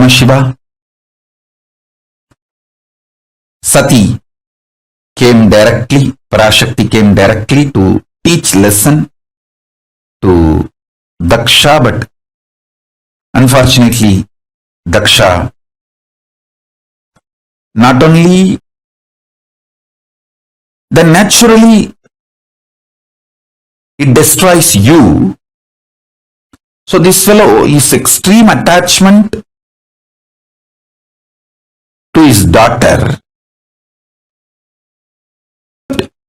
Paramashiva, Sati came directly, Parashakti came directly to teach lesson to Daksha, but unfortunately Daksha not only then naturally it destroys you. So this fellow is extreme attachment to his daughter,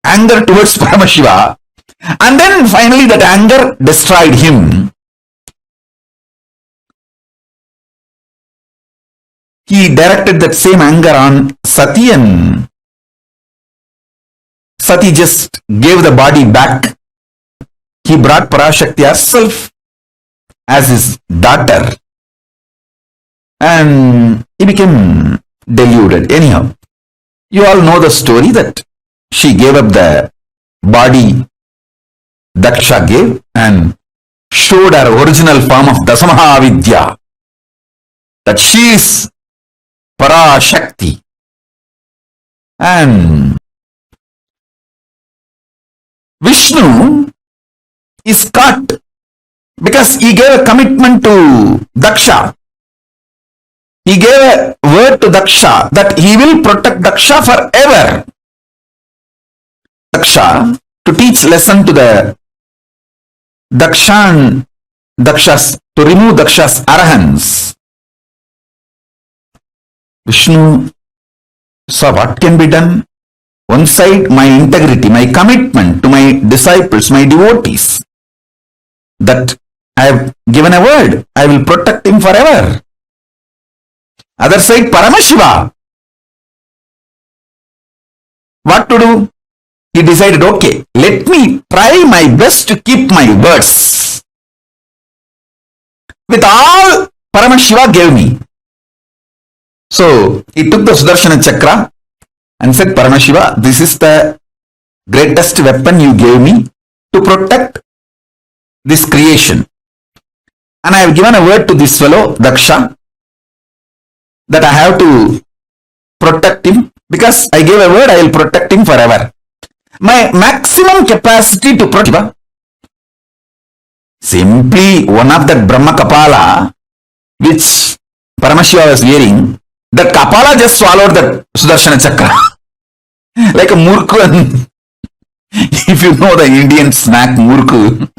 anger towards Paramashiva, and then finally that anger destroyed him. He directed that same anger on Sati, and Sati just gave the body back. He brought Parashakti herself as his daughter, and he became deluded. Anyhow, you all know the story that she gave up the body Daksha gave and showed her original form of Dasamahavidya, that she is Parashakti. And Vishnu is caught because he gave a commitment to Daksha. He gave a word to Daksha that he will protect Daksha forever. Daksha, to teach lesson to the Daksha and Daksha's, to remove Daksha's arrogance. Vishnu saw what can be done. One side, my integrity, my commitment to my disciples, my devotees, that I have given a word, I will protect him forever. Other side, Paramashiva. What to do? He decided, okay, let me try my best to keep my words. With all Paramashiva gave me. So he took the Sudarshana Chakra and said, Paramashiva, this is the greatest weapon you gave me to protect this creation. And I have given a word to this fellow, Daksha, that I have to protect him, because I gave a word, I will protect him forever. My maximum capacity to protect, simply one of that Brahma Kapala, which Paramashiva was wearing, that Kapala just swallowed that Sudarshana Chakra. Like a murku. If you know the Indian snack murku,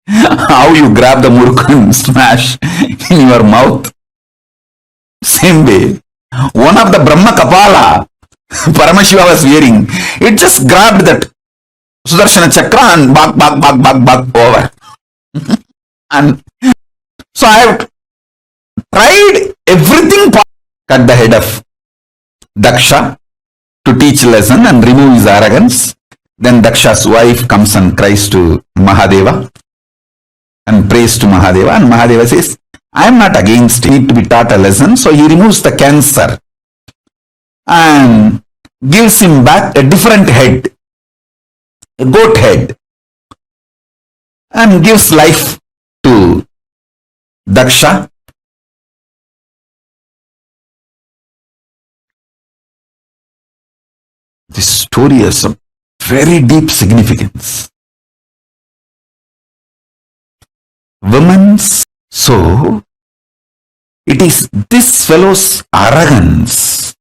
how you grab the murku and smash in your mouth. Same way, one of the Brahma Kapala Paramashiva was wearing, it just grabbed that Sudarshana Chakra and bag over. And so I have tried everything, cut the head of Daksha to teach lesson and remove his arrogance. Then Daksha's wife comes and cries to Mahadeva and prays to Mahadeva, and Mahadeva says, I am not against it to be taught a lesson. So he removes the cancer and gives him back a different head, a goat head, and gives life to Daksha. This story has a very deep significance. Women's, so it is this fellow's arrogance,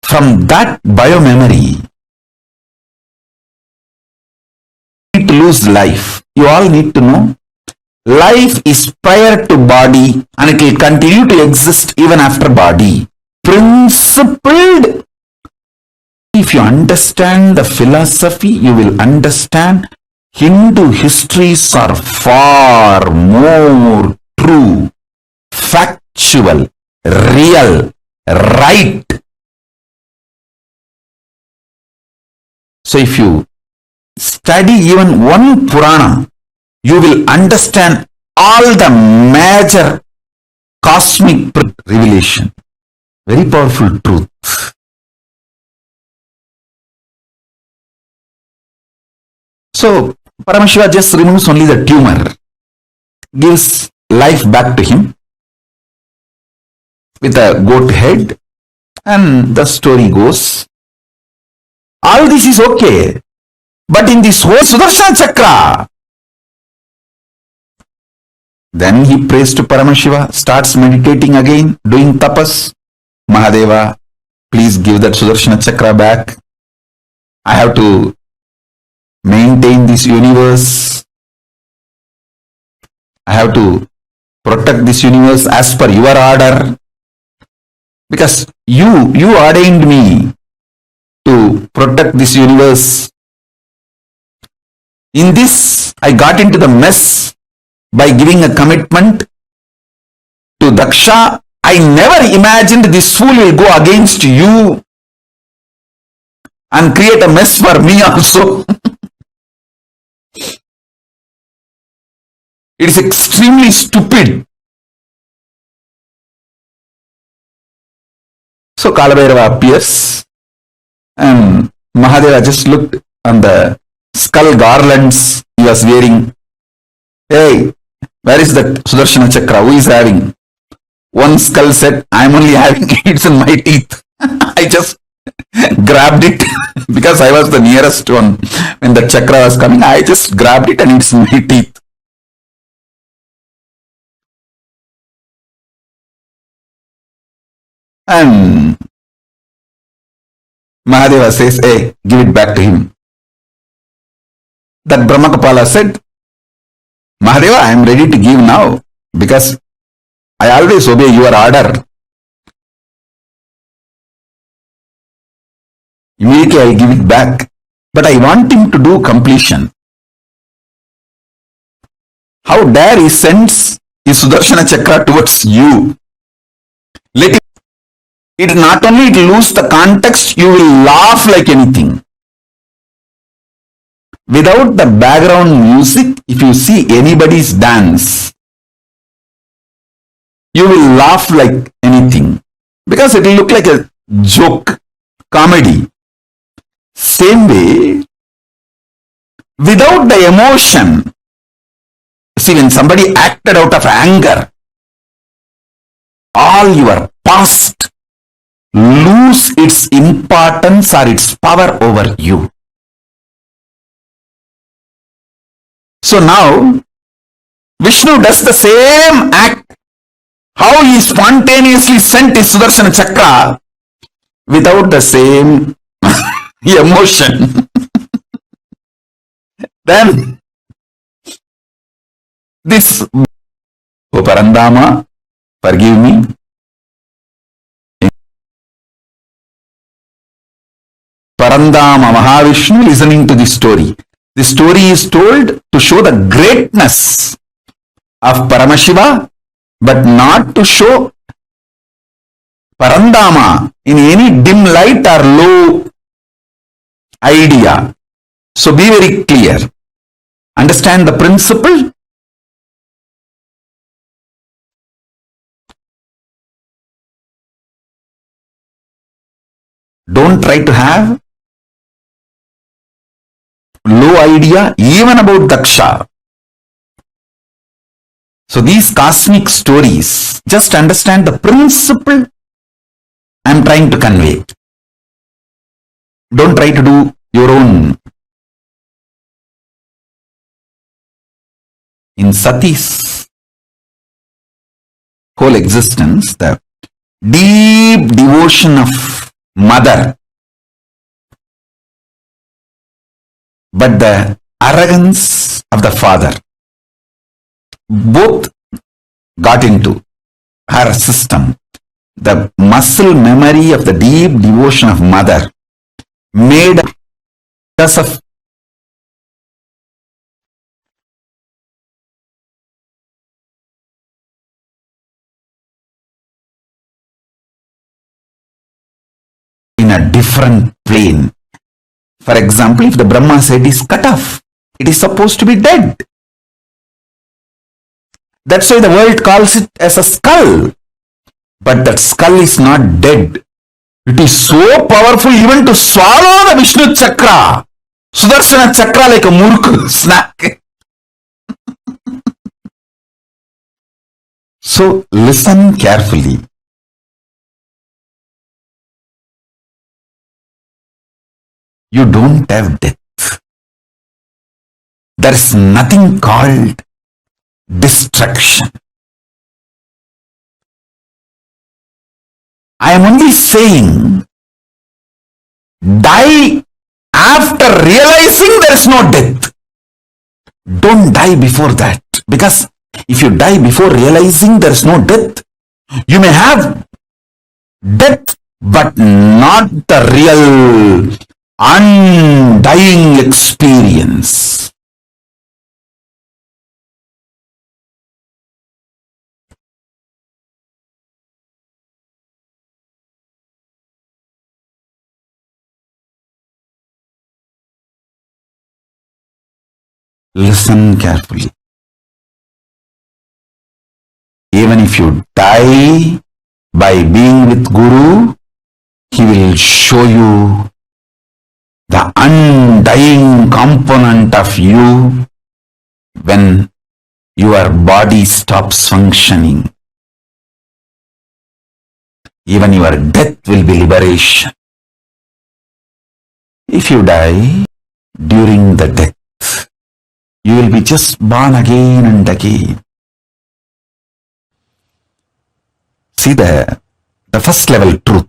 from that biomemory, need to lose life. You all need to know, life is prior to body and it will continue to exist even after body. Principled. If you understand the philosophy, you will understand Hindu histories are far more true, factual, real, right. So if you study even one Purana, you will understand all the major cosmic revelation. Very powerful truth. So Paramashiva just removes only the tumor, gives life back to him, with a goat head, and the story goes. All this is okay. But in this whole Sudarshana Chakra, then he prays to Paramashiva, starts meditating again, doing tapas. Mahadeva, please give that Sudarshana Chakra back. I have to maintain this universe. I have to protect this universe as per your order. Because you ordained me to protect this universe. In this, I got into the mess by giving a commitment to Daksha. I never imagined this fool will go against you and create a mess for me also. It is extremely stupid. So Kalabhairava appears and Mahadeva just looked on the skull garlands he was wearing. Hey, where is that Sudarshana Chakra? Who is having? One skull said, I'm only having it in my teeth. I just grabbed it because I was the nearest one. When the chakra was coming, I just grabbed it and it's in my teeth. And Mahadeva says, hey, give it back to him. That Brahmakapala said, Mahadeva, I am ready to give now because I always obey your order. Immediately I give it back. But I want him to do completion. How dare he sends his Sudarshana Chakra towards you? Let it not only lose the context, you will laugh like anything. Without the background music, if you see anybody's dance, you will laugh like anything because it will look like a joke, comedy. Same way, without the emotion, see, when somebody acted out of anger, all your past lose its importance or its power over you. So now, Vishnu does the same act. How he spontaneously sent his Sudarshana Chakra without the same emotion. Then, this, oh Parandama, forgive me. Parandama Mahavishnu listening to this story. The story is told to show the greatness of Paramashiva, but not to show Parandama in any dim light or low idea. So be very clear. Understand the principle. Don't try to have low idea even about Daksha. So these cosmic stories, just understand the principle I am trying to convey. Don't try to do your own. In Sati's whole existence, the deep devotion of mother, but the arrogance of the father, both got into her system. The muscle memory of the deep devotion of mother made us of in a different plane. For example, if the Brahma said is cut off, it is supposed to be dead. That's why the world calls it as a skull. But that skull is not dead. It is so powerful even to swallow the Vishnu Chakra, Sudarshana Chakra, like a murk snack. So listen carefully. you don't have death. There is nothing called destruction. I am only saying, die after realizing there is no death. Don't die before that. Because if you die before realizing there is no death, you may have death, but not the real undying experience. Listen carefully. Even if you die by being with Guru, he will show you the undying component of you when your body stops functioning. Even your death will be liberation. If you die during the death, you will be just born again and again. See the first level truth,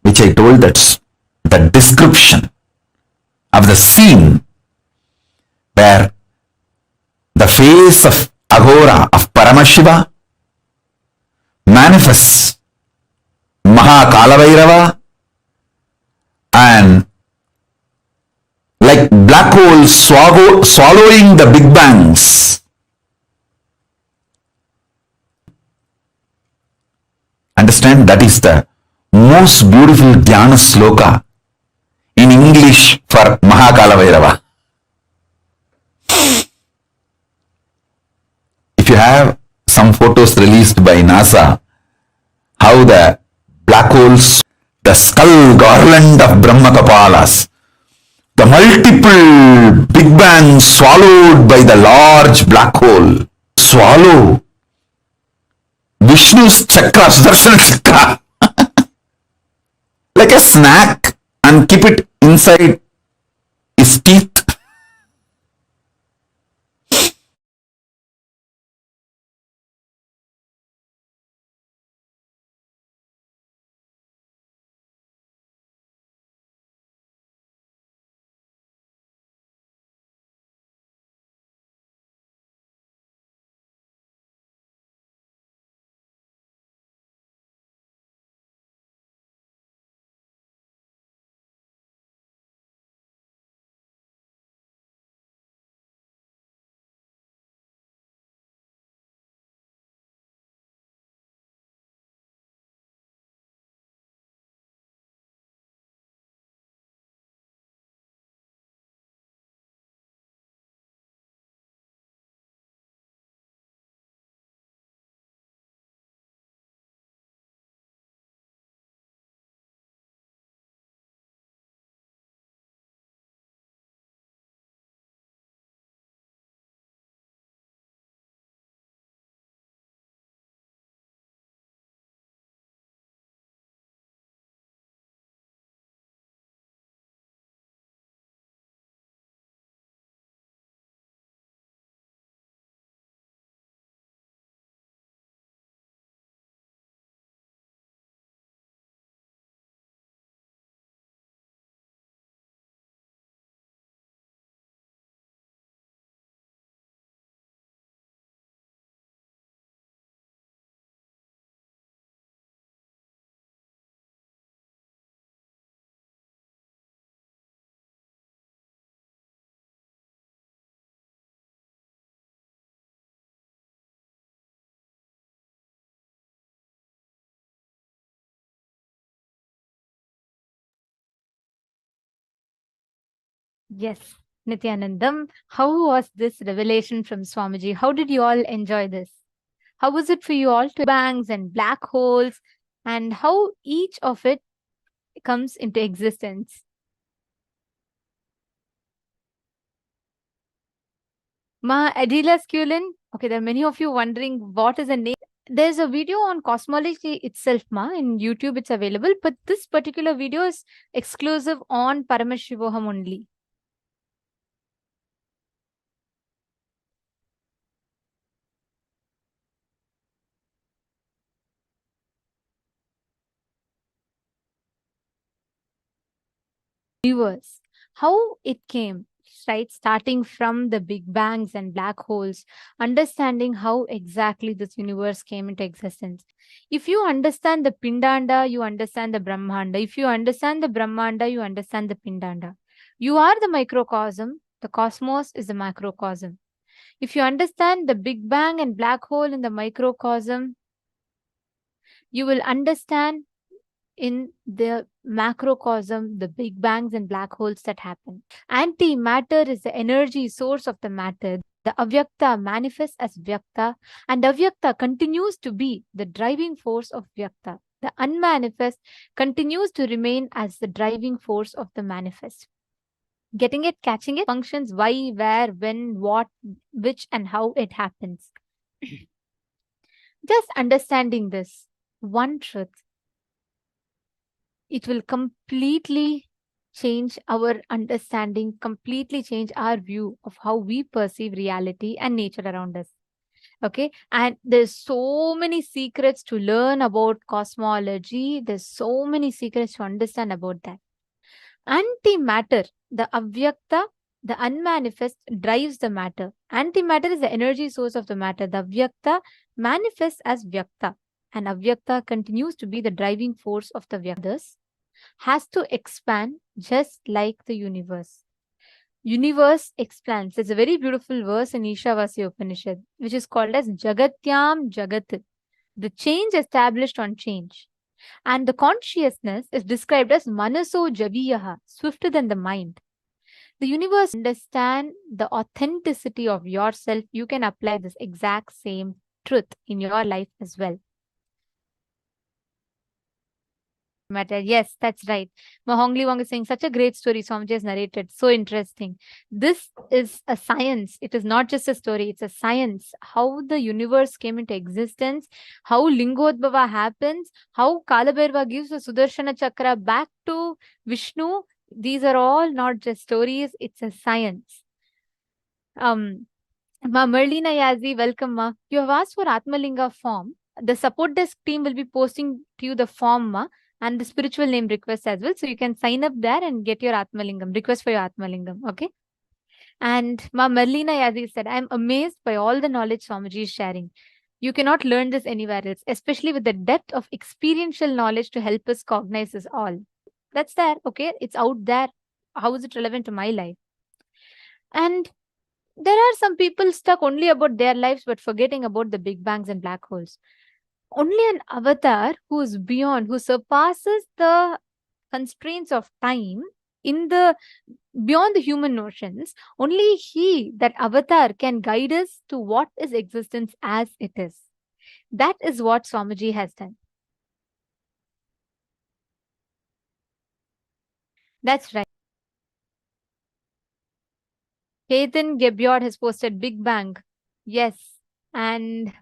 which I told, that's the description of the scene where the face of Aghora, of Paramashiva, manifests Mahakala and like black holes swallowing the big bangs. Understand, that is the most beautiful Dhyana sloka in English for Mahakala. If you have some photos released by NASA, how the black holes, the skull garland of Brahma Kapalas, the multiple big bangs swallowed by the large black hole, swallow Vishnu's chakra, Sudarshana chakra, like a snack and keep it inside his teeth. Yes, Nityanandam, how was this revelation from Swamiji? How did you all enjoy this? How was it for you all to bangs and black holes and how each of it comes into existence? Ma Adila Sculin, okay, there are many of you wondering what is the name. there's a video on cosmology itself, ma. In YouTube, it's available, but this particular video is exclusive on Paramashivoham only. Universe, how it came, right? Starting from the big bangs and black holes, understanding how exactly this universe came into existence. If you understand the Pindanda, you understand the Brahmanda. If you understand the Brahmanda, you understand the Pindanda. You are the microcosm, the cosmos is the macrocosm. If you understand the Big Bang and black hole in the microcosm, you will understand in the macrocosm the big bangs and black holes that happen. Antimatter is the energy source of the matter. The avyakta manifests as vyakta, and avyakta continues to be the driving force of vyakta. The unmanifest continues to remain as the driving force of the manifest. Getting it, catching it, functions why, where, when, what, which, and how it happens. Just understanding this one truth, it will completely change our understanding, completely change our view of how we perceive reality and nature around us. Okay. And there's so many secrets to learn about cosmology. There's so many secrets to understand about that. Antimatter, the avyakta, the unmanifest drives the matter. Antimatter is the energy source of the matter. The avyakta manifests as vyakta, and avyakta continues to be the driving force of the vyaktas, has to expand just like the universe. Universe expands. There's a very beautiful verse in Ishavasya Upanishad, which is called as Jagatyam Jagat, the change established on change. And the consciousness is described as Manaso Javiyaha, swifter than the mind. The universe understand the authenticity of yourself. You can apply this exact same truth in your life as well. Matter. Yes, that's right. Mahongli Wong is saying such a great story Swamiji has narrated. So interesting. This is a science. It is not just a story. It's a science. How the universe came into existence, how Lingodbhava happens, how Kalabhairava gives the Sudarshana Chakra back to Vishnu. These are all not just stories. It's a science. Ma Merlina Yazi, welcome, ma. You have asked for Atmalinga form. The support desk team will be posting to you the form, ma, and the spiritual name request as well. So you can sign up there and get your Atmalingam, request for your Atmalingam. Okay. And Ma Merlina Yazi said, I'm amazed by all the knowledge Swamiji is sharing. You cannot learn this anywhere else, especially with the depth of experiential knowledge to help us cognize this all. That's there. Okay. It's out there. How is it relevant to my life? And there are some people stuck only about their lives but forgetting about the big bangs and black holes. Only an avatar who is beyond, who surpasses the constraints of time in the beyond the human notions, only he, that avatar, can guide us to what is existence as it is. That is what Swamiji has done. That's right. Ketan Gebyod has posted Big Bang. Yes. And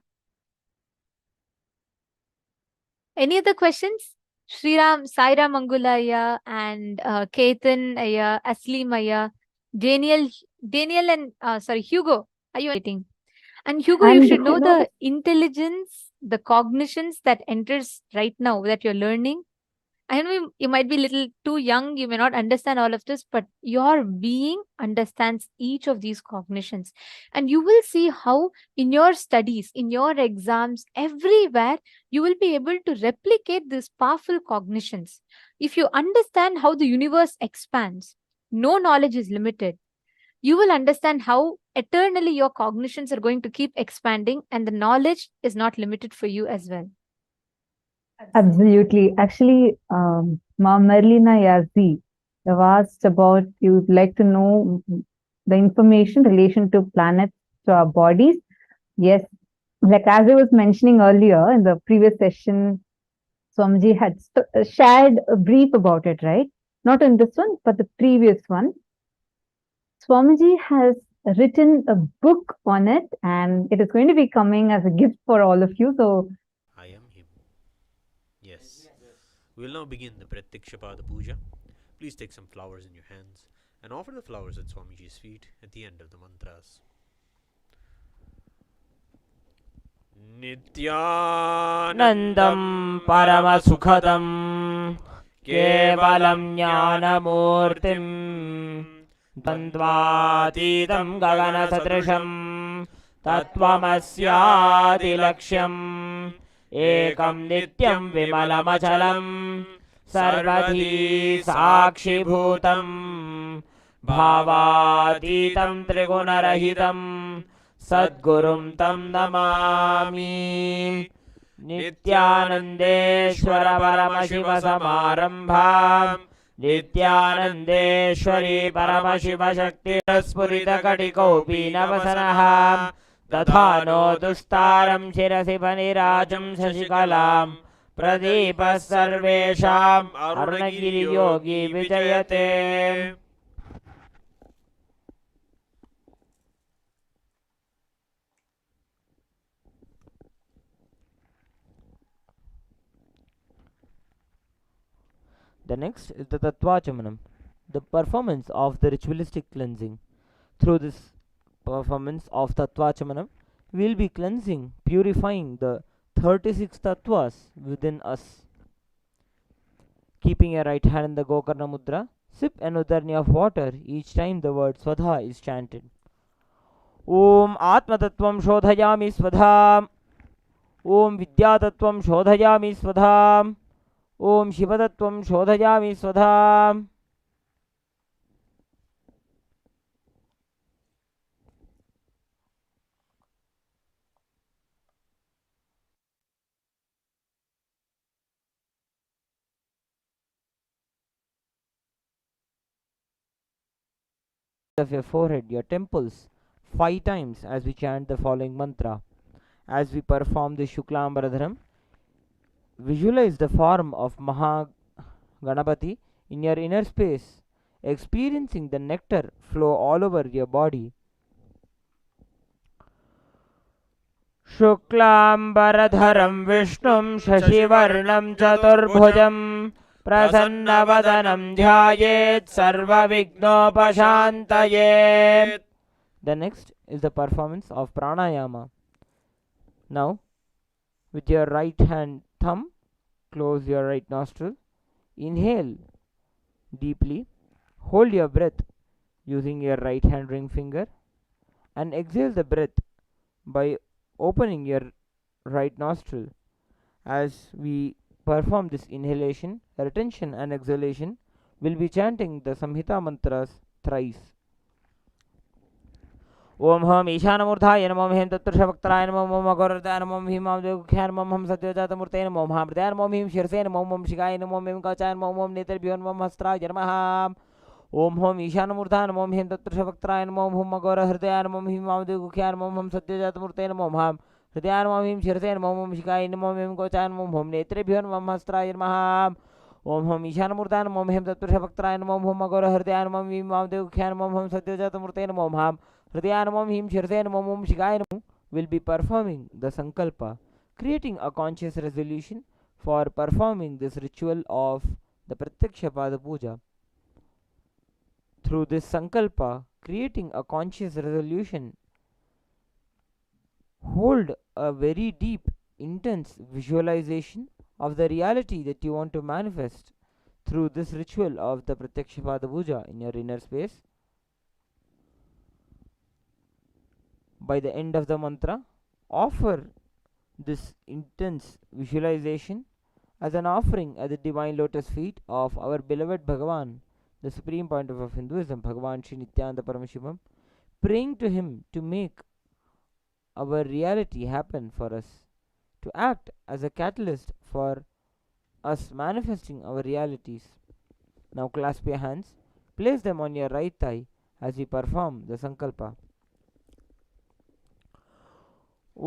any other questions? Sriram, Saira Mangulaya, and Ketan Aya, Aslim Aya, Daniel, and Hugo. Are you waiting? And Hugo, you should know the intelligence, the cognitions that enters right now that you're learning. I know you might be a little too young, you may not understand all of this, but your being understands each of these cognitions. And you will see how in your studies, in your exams, everywhere, you will be able to replicate these powerful cognitions. If you understand how the universe expands, no knowledge is limited. You will understand how eternally your cognitions are going to keep expanding and the knowledge is not limited for you as well. Absolutely. Actually, Ma Merlina Yazi, you've asked about, you would like to know the information in relation to planets, to our bodies. Yes, like as I was mentioning earlier in the previous session, Swamiji had shared a brief about it, right? Not in this one, but the previous one. Swamiji has written a book on it, and it is going to be coming as a gift for all of you. So Yes. We will now begin the Pratyakshapada Puja. Please take some flowers in your hands and offer the flowers at Swamiji's feet at the end of the mantras. नन्दं परमसुखदं केवलं ज्ञानमूर्तिं द्वन्द्वातीतं गगनसदृशं तत्त्वमस्यादिलक्ष्यम् एकं नित्यं विमलमचलं सर्वधी साक्षिभूतं भावातीतं त्रिगुणरहितं सद्गुरुं तं नमामि नित्यानन्देश्वर परमशिव समारम्भां नित्यानन्देश्वरी परमशिवशक्तिस्फुरितकटिकौपीनवसनः दधानो दुष्टारं शिरसि फणिराजं शशिकलां प्रदीपः सर्वेषाम् अरुणगिरियोगी विजयते. The next is the Tattvachamanam, the performance of the ritualistic cleansing. Through this performance of Tattvachamanam, we will be cleansing, purifying the 36 tattvas within us. Keeping your right hand in the Gokarna Mudra, sip an udarni of water each time the word Swadha is chanted. Om Atma Tattvam Shodhayami Swadham. Om Vidya Tattvam Shodhayami Swadham. Om Shivatattvam Shodhayami Swadham. Of your forehead, your temples, 5 times as we chant the following mantra. As we perform the Shuklambaradharam, visualize the form of Mahaganapati in your inner space, experiencing the nectar flow all over your body. Shuklambaradharam Vishnum Shashivarnam Chaturbhujam Prasannavadanam Dhyayet Sarva Vignopashantayet. The next is the performance of Pranayama. Now, with your right hand thumb, close your right nostril. Inhale deeply. Hold your breath using your right hand ring finger. And exhale the breath by opening your right nostril. As we perform this inhalation, retention and exhalation, we'll be chanting the Samhita mantras thrice. Om Ham Ishanamurthaye Namo Hem Tattrishavaktraye Namo Om Agoradaye Namo Om Him Amdevukhaye Namo Om Satyajatatamurtaye Namo Om Hamrdaye Namo Om Him Shirsaye Namo Om Shikaye Namo Om Kachaye Namo Om Netrabhyo Namo Hastraye Namaha. Om Ham Ishanamurthaye Namo Om Hem Tattrishavaktraye Namo Om Agorahridaye Namo Om Him Amdevukhaye Namo Om Satyajatatamurtaye Namo Om Ham Hridaye Namo Om Him Shirsaye Namo Om Shikaye Namo Om Kachaye Namo Om Netrabhyo Namo Hastraye Namaha. Om Ham Ishanamurthaye Namo Om Hem Tattrishavaktraye Namo Om Agorahridaye Namo Om Him Amdevukhaye Namo Om Satyajatatamurtaye Namo Om Ham Hridayanamam Him Shirsayanamam Om Shikayanamam will be performing the Sankalpa, creating a conscious resolution for performing this ritual of the Pratyakshapada Puja. Through this Sankalpa, creating a conscious resolution, hold a very deep, intense visualization of the reality that you want to manifest through this ritual of the Pratyakshapada Puja in your inner space. By the end of the mantra, offer this intense visualization as an offering at the divine lotus feet of our beloved Bhagavan, the Supreme Pontiff of Hinduism, Bhagavan Sri Nityananda Paramashivoham, praying to him to make our reality happen for us, to act as a catalyst for us manifesting our realities. Now clasp your hands, place them on your right thigh as we perform the Sankalpa. Om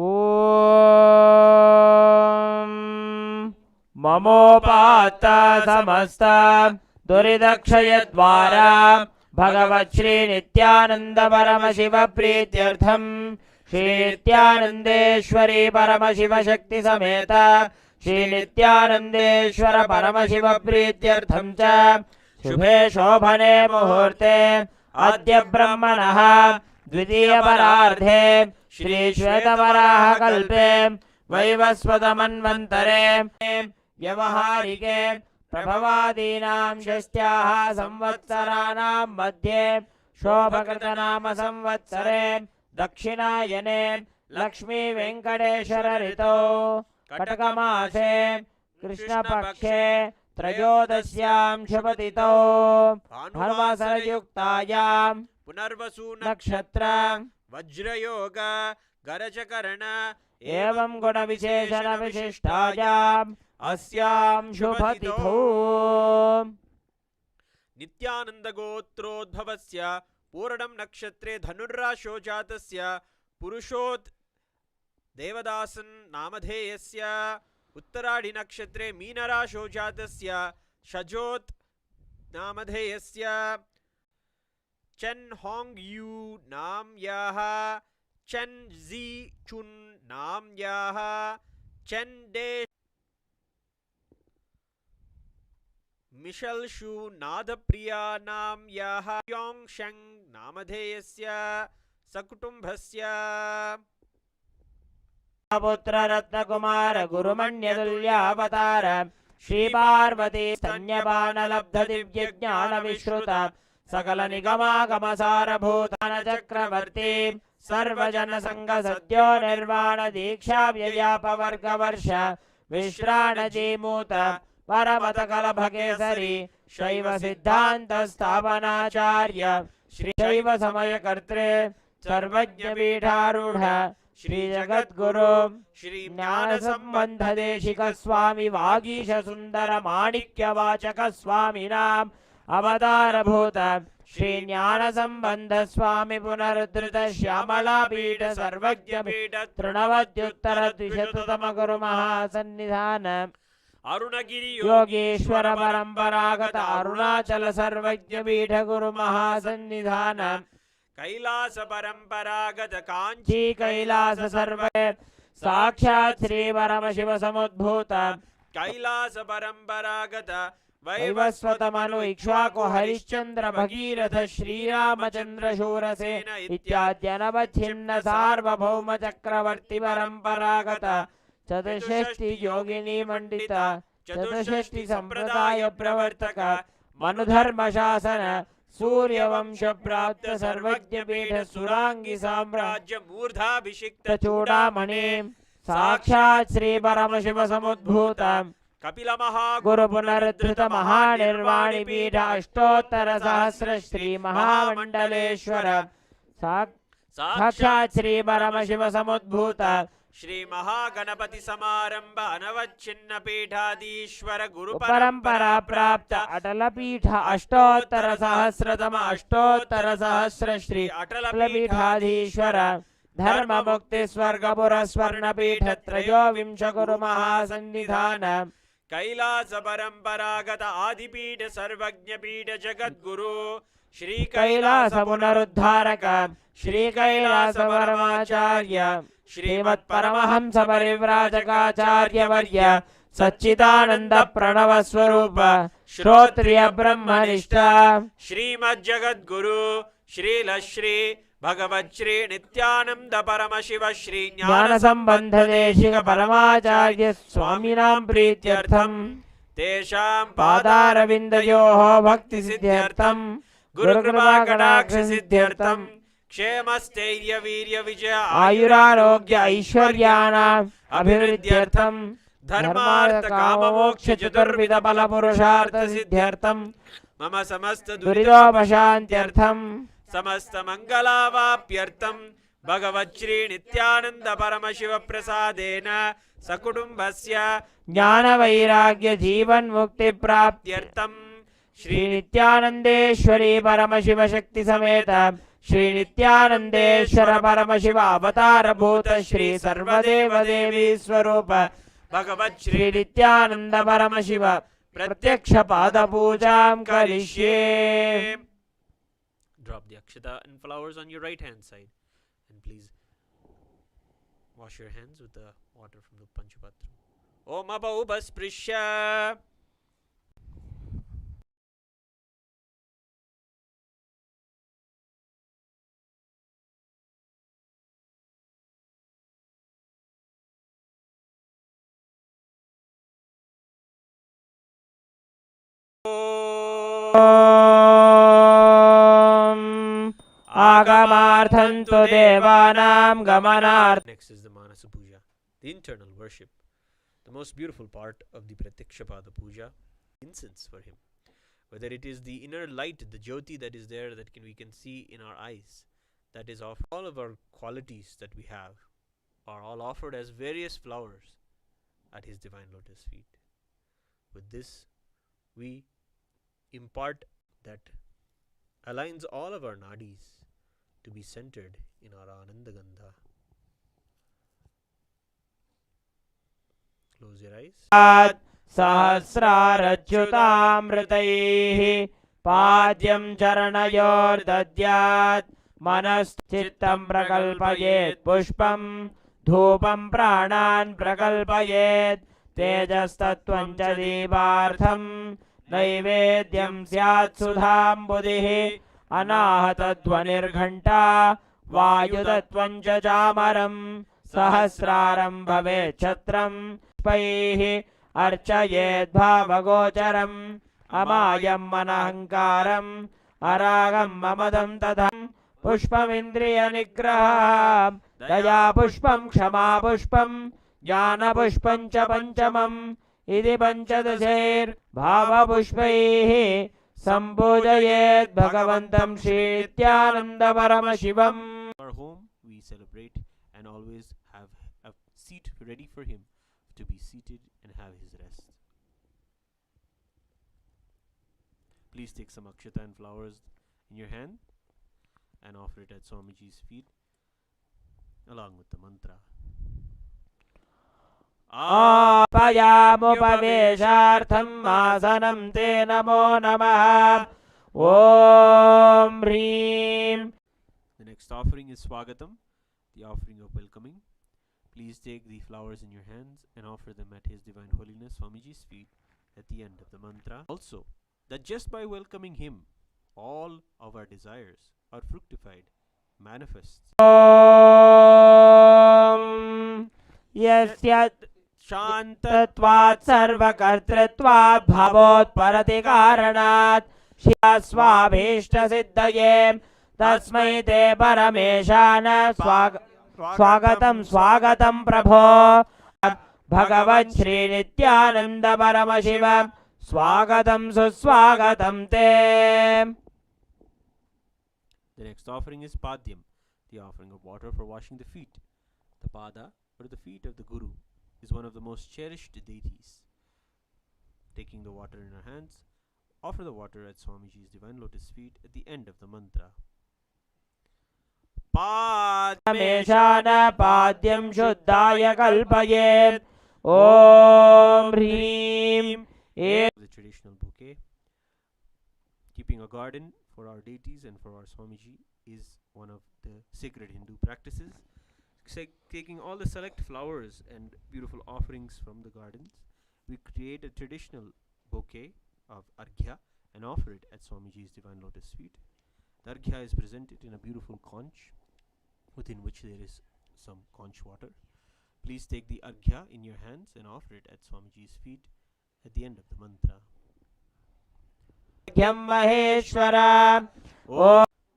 Mamopata Samasta Duridakshayadvara Bhagavat Shri Nityananda Paramashiva Prityartham Shri Nityanandeshwari Paramashiva Shakti Sameta श्रीनित्यानन्देश्वर परमशिवप्रीत्यर्थं च शुभे शोभने मुहूर्ते अद्य ब्रह्मणः द्वितीयपरार्धे श्रीश्वेतवराहकल्पे वैवस्वतमन्वन्तरे व्यवहारिके प्रभवादीनां षष्ट्याः संवत्सराणां मध्ये शोभकृतनाम संवत्सरे दक्षिणायने लक्ष्मी वेङ्कटेश्वर ऋतौ कटकमासे कृष्णपक्षे त्रयोदश्यां शुभतिथौ भानुवासरयुक्तायां पुनर्वसु नक्षत्र वज्रयोग गरजकर्ण एवं गुणविशेषण विशिष्टायाम् अस्यां शुभतिथौ नित्यानन्दगोत्रोद्भवस्य पूर्णं नक्षत्रे धनुर्राशो जातस्य पुरुषोत् देवदासन् नामधेयस्य उत्तराढि नक्षत्रे मीनराशो जातस्य शजोत् नामधेयस्य चेन् होङ्ग् यू नाम्याः चेन् ज़ी चुन् नाम्याः चेन् डे मिशल् शू नादप्रिया नाम्याः योङ्ग् शेङ् नामधेयस्य सकुटुम्बस्य पुत्र रत्नकुमार गुरुमण्यतुल्यावतार श्रीपार्वती स्तन्यपानलब्ध दिव्यज्ञान विश्रुत सकल निगमागमसारभूतन चक्रवर्ती सर्वजन संग सद्यो निर्वाण दीक्षा व्ययापवर्गवर्ष विश्राणजीमूत परमत कलभकेसरी शैव सिद्धान्त स्थापनाचार्य श्री शैव समयकर्त्रे सर्वज्ञ पीठारूढ़ श्री जगद्गुरु श्री ज्ञान संबंध देशिक स्वामी वागीश सुंदर माणिक्य वाचक स्वामी नाम अवतार भूत श्री ज्ञान संबंध स्वामी पुनरुद्धृत श्यामला पीठ सर्वज्ञ पीठ तृणवद्युत्तर द्विशततम गुरु महासन्निधान अरुणगिरि योगेश्वर परंपरागत अरुणाचल सर्वज्ञ पीठ गुरु महासन्निधान कैलास परंपरागत कांची कैलास सर्वे साक्षात् श्री परमशिव समुद्भूत कैलास परंपरागत वैवस्वतमनु इक्ष्वाकु हरिश्चंद्र भगीरथ श्रीरामचंद्र शूरसेन इत्याद्यनवच्छिन्न सार्वभौम चक्रवर्ती परंपरागत चतुष्षष्टि योगिनी मंडित चतुष्षष्टि संप्रदाय प्रवर्तक मनुधर्म शासन सूर्यवंश प्राप्त सर्वज्ञ पीठ सुरांगी साम्राज्य मूर्धाभिषिक्त चूड़ामणि साक्षात् श्री परमशिव समुद्भूत कपिल महा गुरु पुनरुद्धृत महानिर्वाणी पीठ अष्टोत्तर सहस्र श्री महामंडलेश्वर साक्षात् श्री परमशिव समुद्भूत श्री महागणपति समारंभ अनवच्छिन्न पीठाधीश्वर गुरु परंपरा प्राप्त अटल पीठ अष्टोत्तर सहस्रतम अष्टोत्तर सहस्र श्री अटल पीठाधीश्वर धर्म मुक्ति स्वर्गपुर स्वर्ण पीठ त्रयोविंश गुरु महासन्निधान कैलास परंपरागत आदिपीठ सर्वज्ञ पीठ जगद्गुरु श्री कैलास पुनरुद्धारक श्री कैलास परमाचार्य श्रीमत् परमहंस परिव्राजकाचार्य वर्य सच्चिदानंद प्रणव स्वरूप श्रोत्रिय ब्रह्मनिष्ठ श्रीमद् जगद्गुरु श्रील श्री भगवत् श्री नित्यानंद परमशिव श्री ज्ञान संबंध देशिक परमाचार्य स्वामिनां प्रीत्यर्थम तेषां पादारविन्दयोः भक्ति सिद्ध्यर्थम गुरुकृपा कटाक्ष सिद्ध्यर्थम क्षेमस्थैर्य वीर्य विजय आयुरारोग्य ऐश्वर्याणाम् अभिवृद्ध्यर्थम धर्मार्थ काम मोक्ष चतुर्विध फल पुरुषार्थ सिद्ध्यर्थम मम समस्त दुरितोपशान्त्यर्थम समस्त मंगलावाप्यर्थम भगवत् श्री नित्यानंद परमशिव प्रसादेन सकुटुम्बस्य ज्ञान वैराग्य जीवन मुक्ति प्राप्त्यर्थम श्री नित्यानंदेश्वरी परमशिव शक्ति समेत श्री नित्यानंदेश्वर परमशिव अवतार भूत श्री सर्वदेव देवी स्वरूप भगवत् श्री नित्यानंद परमशिव प्रत्यक्ष पाद पूजां करिष्ये. Drop the akshata and flowers on your right hand side, and please wash your hands with the water from the Panchapatra. Om Upasprishya. Agamarthantu devanam gamanart. Next is the Manasa Puja, the internal worship, the most beautiful part of the Pratykshapada Puja, incense for him. Whether it is the inner light, the jyoti that is there that we can see in our eyes, that is of all of our qualities that we have, are all offered as various flowers at his divine lotus feet. With this, we impart that aligns all of our nadis to be centered in our Ananda Gandha. Close your eyes. Sahasrarachyutamritaihi padyam charanayor dadyat manasthittam prakalpayet pushpam dhupam pranan prakalpayet tejastatvam cha deepartham naivedyam syat sudham buddhihi anahatadvanirghanta vayudatvam cha chamaram sahasraram bhavet chatram paihi archayed bhavagocharam amayam manahankaram aragam mamadam tadham pushpamindriya nigraham daya pushpam kshama pushpam jnana pushpam cha panchamam idi panchadashair bhava pushpaihi sambojayed bhagavantam shrityananda paramashivam. Our home we celebrate and always have a seat ready for him to be seated and have his rest. Please take some akshata and flowers in your hand and offer it at Swamiji's feet along with the mantra. Apayamupaveshartham asanam te namo namaha. Om Hrim. The next offering is Swagatam, the offering of welcoming. Please take the flowers in your hands and offer them at His Divine Holiness Swamiji's feet at the end of the mantra. Also, that just by welcoming him, all of our desires are fructified, manifests. Om Yasyat Shantatvat Sarvakartritvat Bhavot Paratikaranat Shya Swabhishta Siddhaye Tasmai Te Parameshana Swagatam Swagatam Prabho Bhagavat Shri Nityananda Paramashiva Swagatam Suswagatam Te. The next offering is Padyam, the offering of water for washing the feet. The Pada, or the feet of the Guru, is one of the most cherished deities. Taking the water in our hands, offer the water at Swamiji's Divine Lotus feet at the end of the mantra. Padyameshana Padyam Shuddhaya Kalpayet. Om Hrim. The traditional bouquet. Keeping a garden for our deities and for our Swamiji is one of the sacred Hindu practices. Taking all the select flowers and beautiful offerings from the gardens, we create a traditional bouquet of arghya and offer it at Swamiji's Divine Lotus feet. The arghya is presented in a beautiful conch, within which there is some conch water. Please take the arghya in your hands and offer it at Swamiji's feet at the end of the mantra.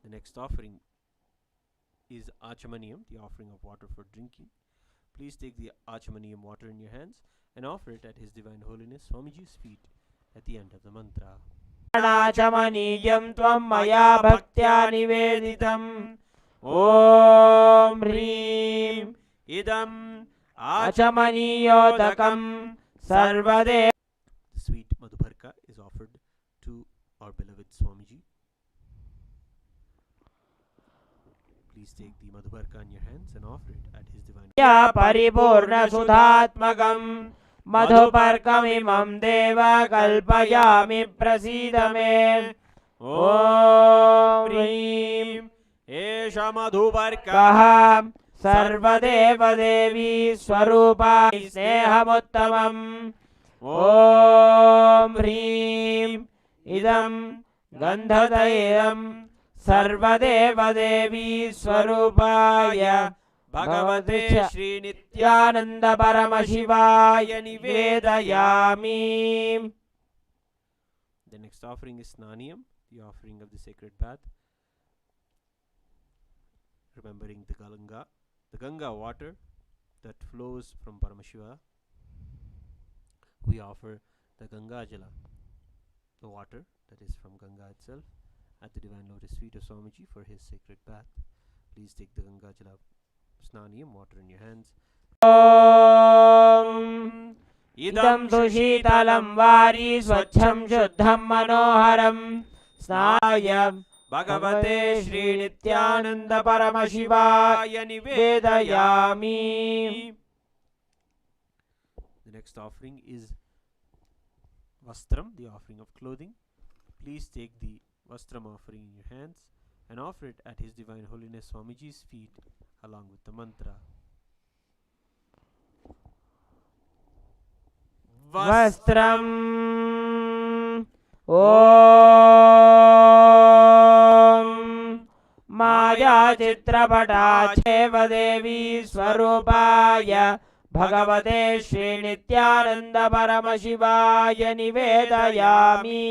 The next offering is Achamaniyam, the offering of water for drinking. Please take the Achamaniyam water in your hands and offer it at His Divine Holiness Swamiji's feet at the end of the mantra. Achamaniyam tvam maya bhaktya niveditam. Om Hrim. Idam Achamaniyodakam sarvade. The sweet Madhubharka is offered to our beloved Swamiji. Please take the Madhubharka in your hands and offer it at His Divine Ya paripurna sudhatmakam madhuparkamimam deva kalpayami prasidame. Om Hrim. Esha madhuparkaha सर्वदेवदेवी स्वरूपाय स्नेहमुत्तमम् ॐ ह्रीं इदं गन्धतैलं सर्वदेवदेवी स्वरूपाय भगवते श्रीनित्यानन्द परमशिवाय निवेदयामि. The next offering is Snaniyam, the offering of the sacred bath. Remembering the Ganga water that flows from Paramashiva. We offer the Ganga Jala, the water that is from Ganga itself, at the divine lotus feet of Swamiji for his sacred bath. Please take the Ganga Jala Snaniyam water in your hands. ॐ इदं सुशीतलं वारी स्वच्छं शुद्धं मनोहरं स्नाय भगवते श्रीनित्यानन्द परमशिवाय निवेदयामि. The next offering is Vastram, the offering of clothing. Please take the Vastram offering in your hands and offer it at His Divine Holiness Swamiji's feet along with the mantra. वस्त्रम् ॐ मायाचित्रपटाचेव देवी स्वरूपाय भगवते श्रीनित्यानन्द परमशिवाय निवेदयामि.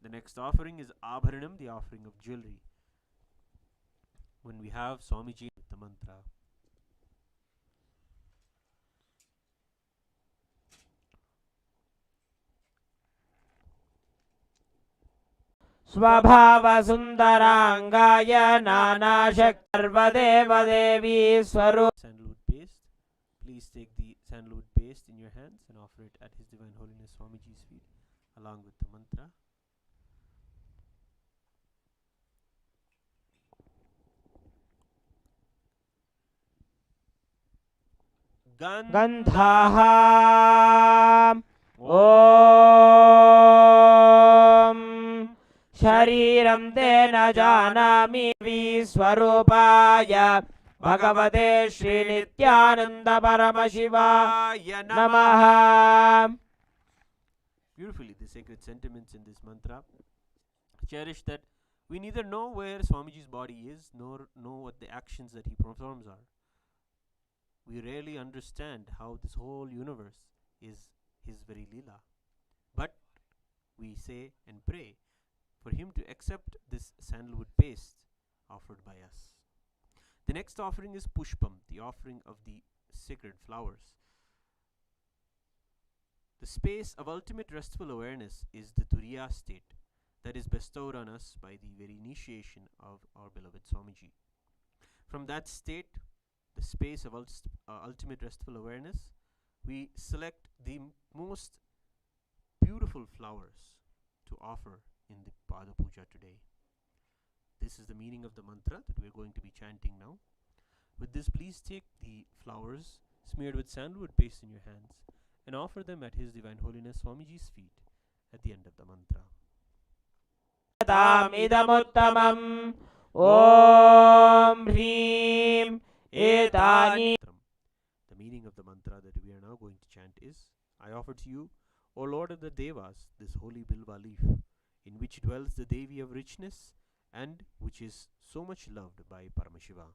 The next offering is Abharanam, the offering of jewelry. When we have Swamiji with the mantra. स्वभावसुन्दराङ्गाय नानाशक्तिर्वदेवदेवी स्वरूप. Sandalwood paste. Please take the sandalwood paste in your hands and offer it at His Divine Holiness Swamiji's feet along with the mantra. गन्धाः ॐ शरीरं ते न जानामि स्वरूपाय भगवते श्रीनित्यानन्द परमशिवाय नमः. Beautifully, the sacred sentiments in this mantra cherish that we neither know where Swamiji's body is nor know what the actions that he performs are. We rarely understand how this whole universe is his very Leela. But we say and pray for him to accept this sandalwood paste offered by us. The next offering is Pushpam, the offering of the sacred flowers. The space of ultimate restful awareness is the Turiya state that is bestowed on us by the very initiation of our beloved Swamiji. From that state, the space of ultimate restful awareness, we select the most beautiful flowers to offer in the Pada Puja today. This is the meaning of the mantra that we are going to be chanting now. With this, please take the flowers smeared with sandalwood paste in your hands and offer them at His Divine Holiness Swamiji's feet at the end of the mantra. तामिदमुत्तमम् ॐ ह्रीं एतानि. The meaning of the mantra that we are now going to chant is, I offer to you, O Lord of the Devas, this holy bilva leaf, in which dwells the Devi of richness and which is so much loved by Paramashiva.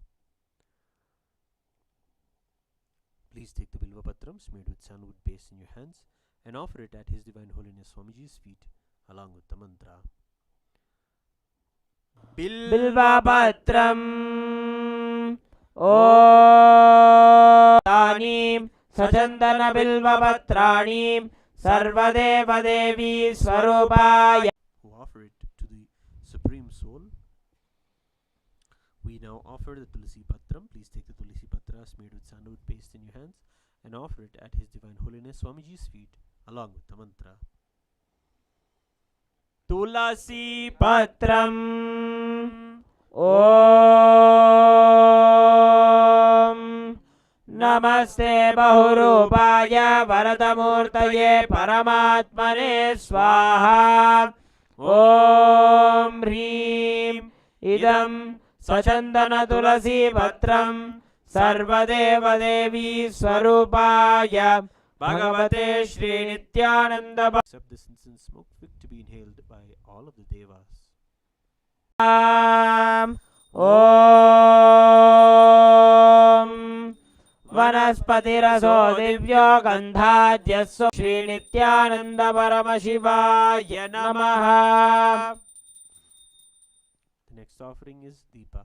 Please take the bilva patram smeared with sandalwood paste in your hands and offer it at His Divine Holiness Swamiji's feet along with the mantra. बिल्वपत्रम् ॐ तानि सचन्दन बिल्वपत्राणि सर्वदेवदेवी स्वरूपाय. Who offer it to the Supreme Soul. We now offer the Tulsi Patram. Please take the Tulsi Patra smeared with sandalwood paste in your hands and offer it at His Divine Holiness Swamiji's feet along with the mantra. तुलसी पत्रम् ॐ नमस्ते बहुरूपाय वरदमूर्तये परमात्मने स्वाहा. ॐ ह्रीं इदं सचन्दन तुलसी पत्रं सर्वदेव देवी स्वरूपाय भगवते Shri Nityanand Accept this incense smoke fit to be inhaled by all of the devas. ॐ वनस्पतिरसो दिव्यो गन्धाद्यस्सो श्री नित्यानंद परमशिवाय नमः. The next offering is Deepa,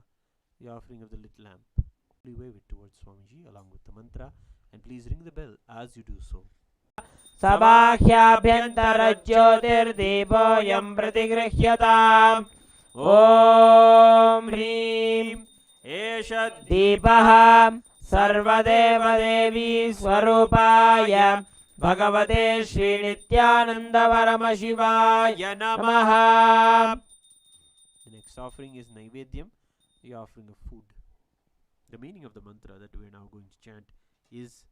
the offering of the lit lamp. We wave it towards Swamiji along with the mantra, and please ring the bell as you do so. सबाह्याभ्यन्तरज्योतिर्दीपोऽयं प्रतिगृह्यताम्. ॐ ह्रीं एष दीपः सर्वदेव देवी स्वरूपाय भगवते श्री नित्यानंद परमशिवाय नमः. The next offering is Naivedyam, the offering of food. The meaning of the mantra that we are now going to chant is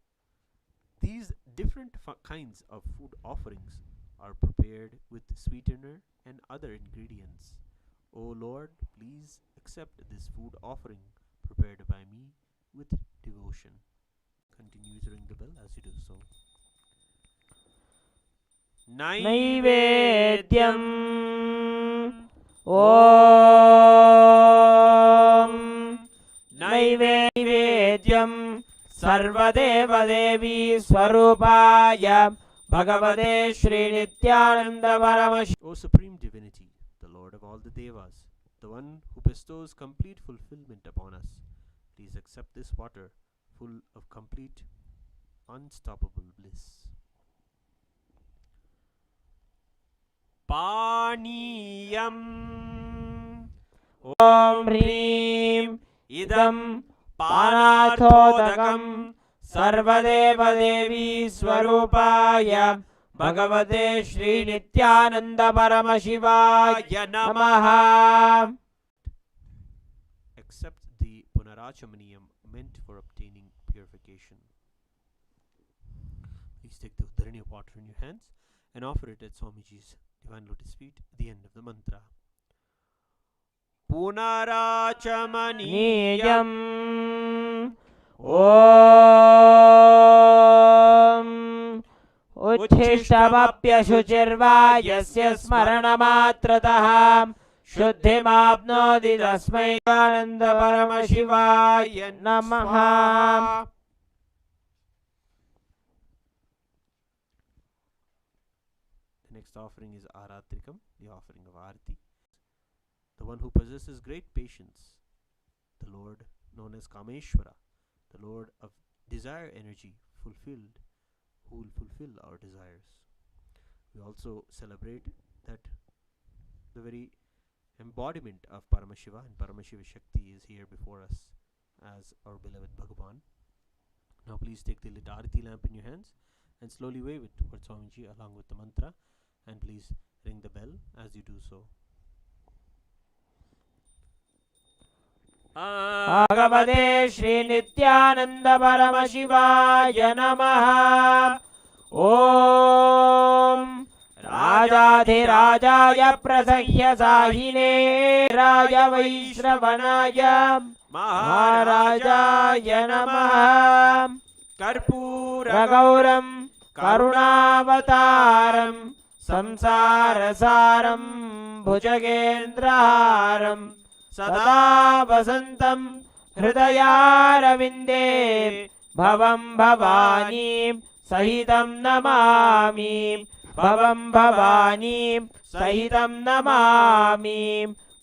these different kinds of food offerings are prepared with sweetener and other ingredients. O Lord, please accept this food offering prepared by me with devotion. Continue to ring the bell as you do so. Naivedyam. ॐ नैवेद्यं सर्वदेव देवी स्वरूपाय भगवते Shri Nityanand परमशिवाय. O Supreme Divinity, the Lord of all the Devas, the one who bestows complete fulfillment upon us, please accept this water full of complete, unstoppable bliss. पानीयम्. ॐ ह्रीं इदं पानाथोदकं सर्वदेव देवी स्वरूपाय भगवते श्री नित्यानंद परमशिवाय नमः. Accept the Punarachamaniyam meant for obtaining purification. Please take the Udharani of water in your hands and offer it at Swamiji's divine lotus feet at the end of the mantra. पुनराचमनीयम्. ॐ उच्छिष्टमप्यशुचिर्वा यस्य स्मरणमात्रतः शुद्धिमाप्नोति तस्मै आनन्द परमशिवाय नमः. The next offering is Aratrikam, the offering of Arati. The one who possesses great patience, the Lord known as Kameshwara, the Lord of desire energy fulfilled, who will fulfill our desires. We also celebrate that the very embodiment of Paramashiva and Paramashiva Shakti is here before us as our beloved Bhagavan. Now please take the lit Arati lamp in your hands and slowly wave it towards Swamiji along with the mantra, and please ring the bell as you do so. भगवते श्री नित्यानंद परमशिवाय नमः. ॐ राजाधिराजाय प्रसह्य साहिने राज वैश्रवणाय महाराजाय नमः. कर्पूरगौरं करुणावतारं संसारसारं भुजगेन्द्रहारं सदा वसन्तं हृदयारविन्दे भवं भवानीं सहितं नमामि. भवं भवानीं सहितं नमामि.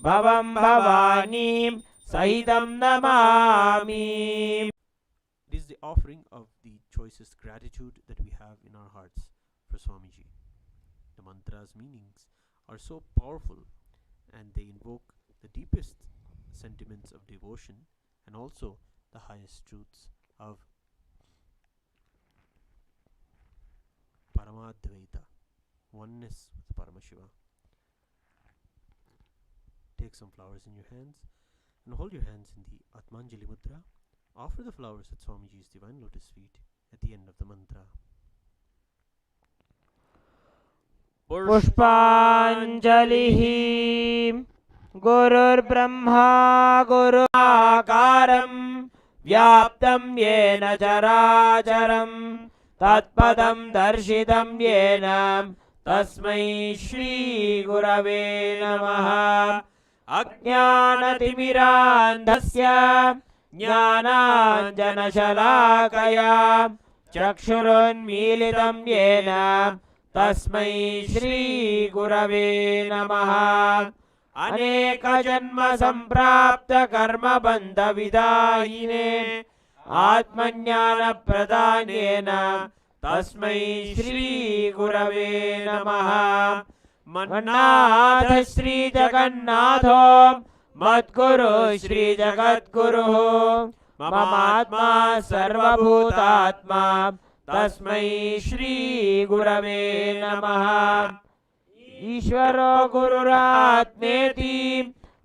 भवं भवानीं सहितं Namami. It is the offering of the choicest gratitude that we have in our hearts for Swamiji. The mantra's meanings are so powerful and they invoke the deepest sentiments of devotion and also the highest truths of Paramadvaita, oneness with Paramashiva. Take some flowers in your hands and hold your hands in the Atmanjali Mudra. Offer the flowers at Swamiji's divine lotus feet at the end of the mantra. पुष्पाञ्जलिः. गुरुर्ब्रह्मा गुरुराकारं व्याप्तं येन चराचरं तत्पदं दर्शितं येन तस्मै श्रीगुरवे नमः। अज्ञानतिमिरान्धस्य ज्ञानाञ्जनशलाकया चक्षुरुन्मीलितं येन तस्मै श्रीगुरवे नमः। अनेकजन्म सम्प्राप्त कर्मबन्धविदायिने आत्मज्ञानप्रदानेन तस्मै श्रीगुरवे नमः। मन्नाथ श्रीजगन्नाथो मद्गुरु श्रीजगद्गुरुः ममात्मा सर्वभूतात्मा तस्मै श्रीगुरवे नमः। ईश्वरो गुरुरात्मेति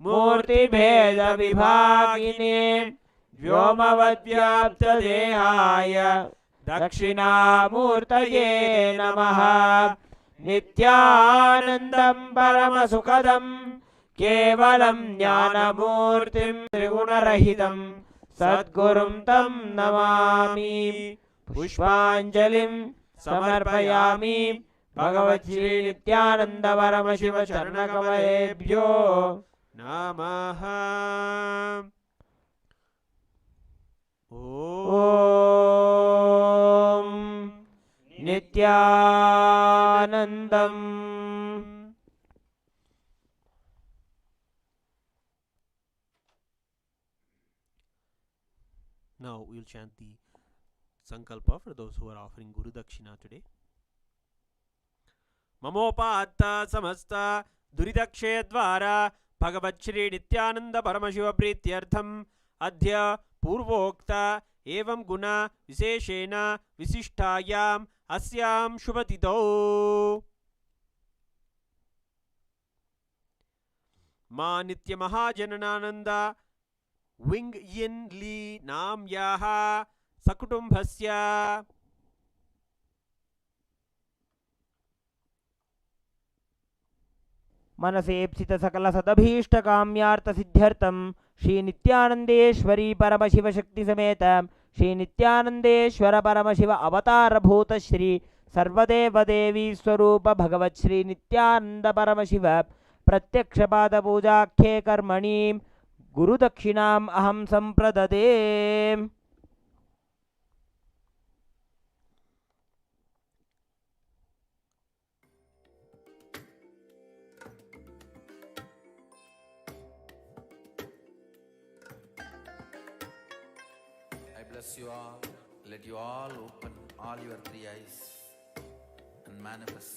मूर्तिभेदविभागिने व्योमवद्व्याप्तदेहाय दक्षिणामूर्तये नमः। नित्यानन्दं परमसुखदं केवलं ज्ञानमूर्तिं त्रिगुणरहितं सद्गुरुं तं नमामि। पुष्पाञ्जलिं समर्पयामि भगवद्श्री नित्यानन्द परमशिव चरणकमलेभ्यो नमः। ॐ नित्यानन्दम्। Now we'll chant the Sankalpa for those who are offering Guru Dakshina today. Mamopatta samasta duridakshedvara Bhagavat Shri Nityananda Paramashiva Prityartham Adhya Purvokta Evam Guna Viseshena Visishtayam Asyam Shubhatito Ma Nitya Mahajanananda Wing Yin Li Nam Yaha Sakutumbhasya मनसेप्सित सकल सदभीष्ट काम्यार्थ सिद्ध्यर्थम श्री नित्यानंदेश्वरी परमशिव शक्ति समेत श्री नित्यानंदेश्वर परमशिव अवतार भूत श्री सर्वदेव देवी स्वरूप भगवत श्री नित्यानंद परमशिव प्रत्यक्ष पाद पूजाख्ये कर्मणि गुरुदक्षिणाम् अहं संप्रददे। Bless you all. Let you all open all your three eyes and manifest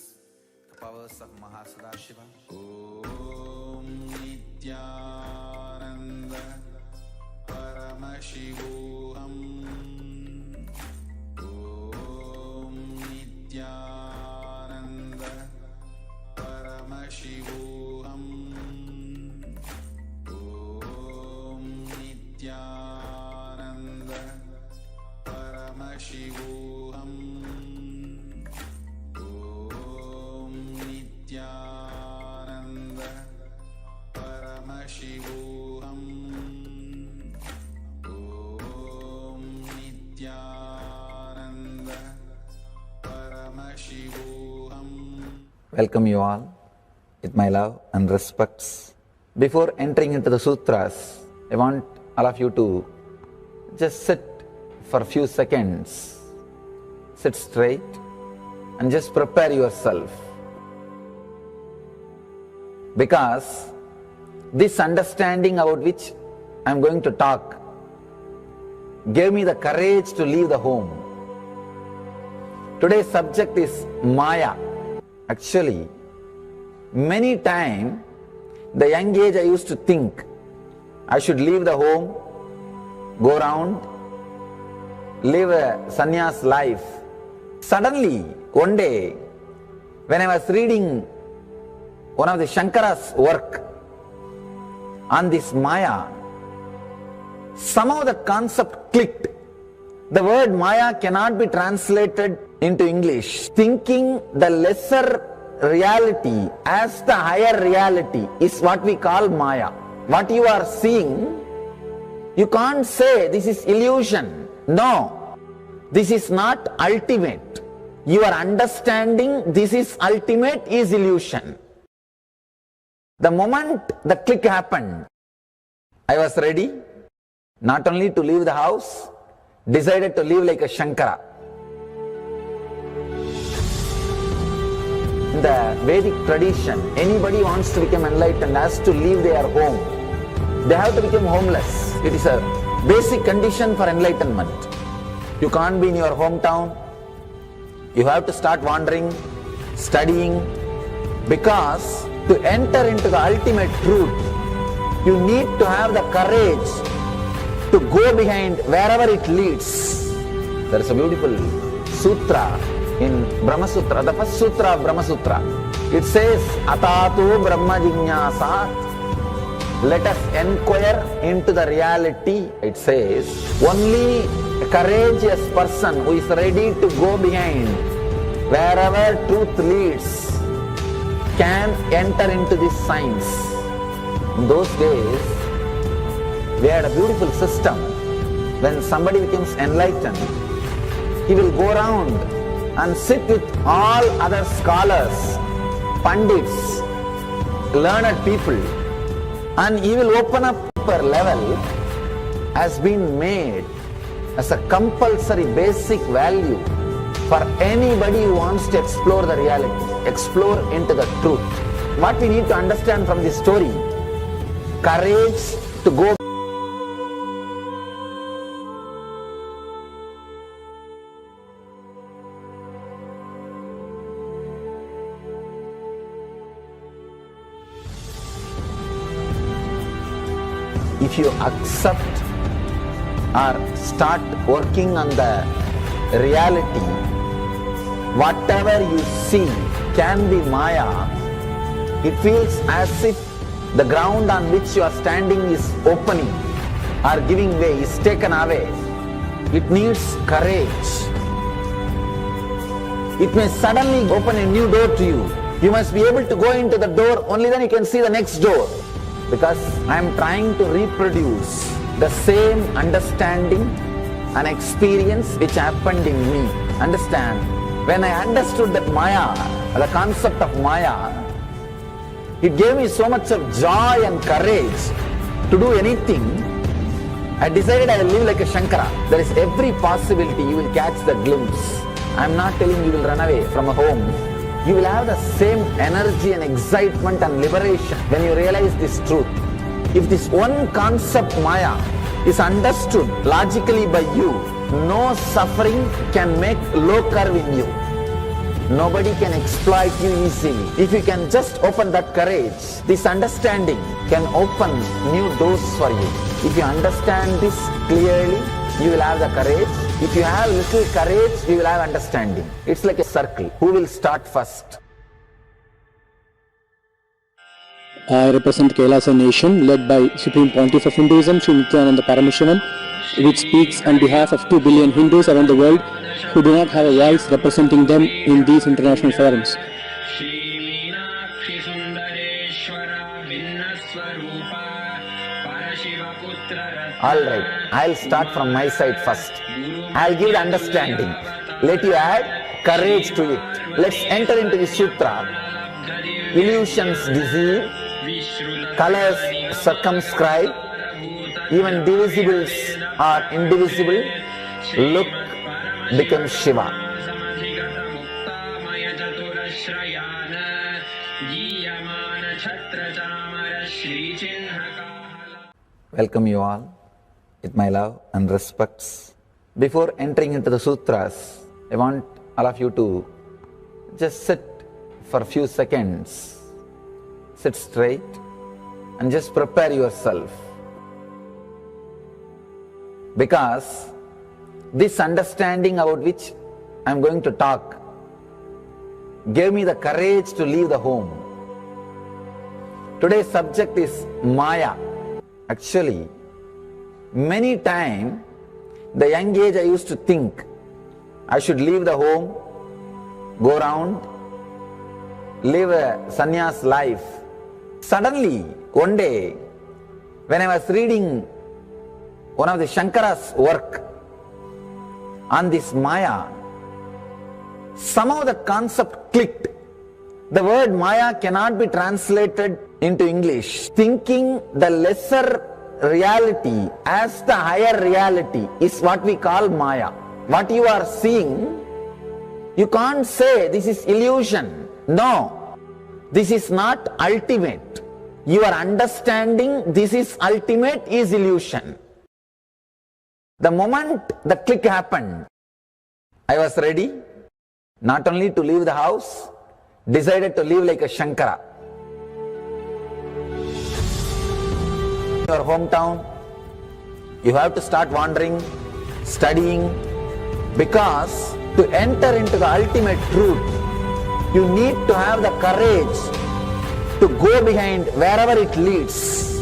the powers of Mahasadashiva. Om Nityananda Paramashivoham. Om Nityananda Paramashivoham. Om Nityananda Paramashivoham. Om Nityananda Paramashivoham. Om Nityananda Paramashivoham. Welcome you all with my love and respects. Before entering into the sutras, I want all of you to just sit for a few seconds. Sit straight and just prepare yourself. Because this understanding about which I am going to talk gave me the courage to leave the home. Today's subject is Maya. Actually, many times, the young age I used to think I should leave the home, go around, live a sannyas life. Suddenly, one day, when I was reading one of the Shankara's work on this Maya, somehow the concept clicked. The word Maya cannot be translated into English. Thinking the lesser reality as the higher reality is what we call Maya. What you are seeing, you can't say this is illusion. No, this is not ultimate. Your understanding this is ultimate is illusion. The moment the click happened, I was ready not only to leave the house, decided to live like a Shankara. In the Vedic tradition, anybody wants to become enlightened has to leave their home. They have to become homeless. It is a basic condition for enlightenment. You can't be in your hometown. You have to start wandering, studying, because to enter into the ultimate truth, you need to have the courage to go behind wherever it leads. There is a beautiful sutra in Brahma Sutra, the first sutra of Brahma Sutra. It says, Atatu Brahma Jignasat. Let us inquire into the reality. It says, only a courageous person who is ready to go behind wherever truth leads can enter into this science. In those days, we had a beautiful system. When somebody becomes enlightened, he will go around and sit with all other scholars, pandits, learned people, and he will open up per level has been made as a compulsory basic value for anybody who wants to explore the reality, explore into the truth. What we need to understand from this story, courage to go. If you accept or start working on the reality, whatever you see can be Maya. It feels as if the ground on which you are standing is opening or giving way, is taken away. It needs courage. It may suddenly open a new door to you. You must be able to go into the door, only then you can see the next door. Because I am trying to reproduce the same understanding and experience which happened in me. Understand? When I understood that Maya, the concept of Maya, it gave me so much of joy and courage to do anything. I decided I will live like a Shankara. There is every possibility you will catch the glimpse. I am not telling you will run away from a home. You will have the same energy and excitement and liberation when you realize this truth. If this one concept Maya is understood logically by you, no suffering can make low curve in you. Nobody can exploit you easily. If you can just open that courage, this understanding can open new doors for you. If you understand this clearly, you will have the courage. If you have little courage, you will have understanding. It's like a circle. Who will start first? I represent Kailasa Nation, led by Supreme Pontiff of Hinduism, Sri Nityananda Paramashivoham, which speaks on behalf of 2 billion Hindus around the world who do not have a voice representing them in these international forums. Alright, I'll start from my side first. I'll give the understanding. Let you add courage to it. Let's enter into the sutra. Illusions deceive, colors circumscribe, even divisibles are indivisible. Look becomes Shiva. Welcome you all with my love and respects. Before entering into the sutras, I want all of you to just sit for a few seconds. Sit straight and just prepare yourself. Because this understanding about which I am going to talk gave me the courage to leave the home. Today's subject is Maya. Actually, many times, the young age I used to think I should leave the home, go around, live a sannyas life. Suddenly, one day, when I was reading one of the Shankara's work on this Maya, somehow the concept clicked. The word Maya cannot be translated into English. Thinking the lesser reality as the higher reality is what we call Maya. What you are seeing, you can't say this is illusion. No, this is not ultimate. Your understanding this is ultimate is illusion. The moment the click happened, I was ready not only to leave the house, decided to live like a Shankara. Your hometown, you have to start wandering, studying, because to enter into the ultimate truth, you need to have the courage to go behind wherever it leads.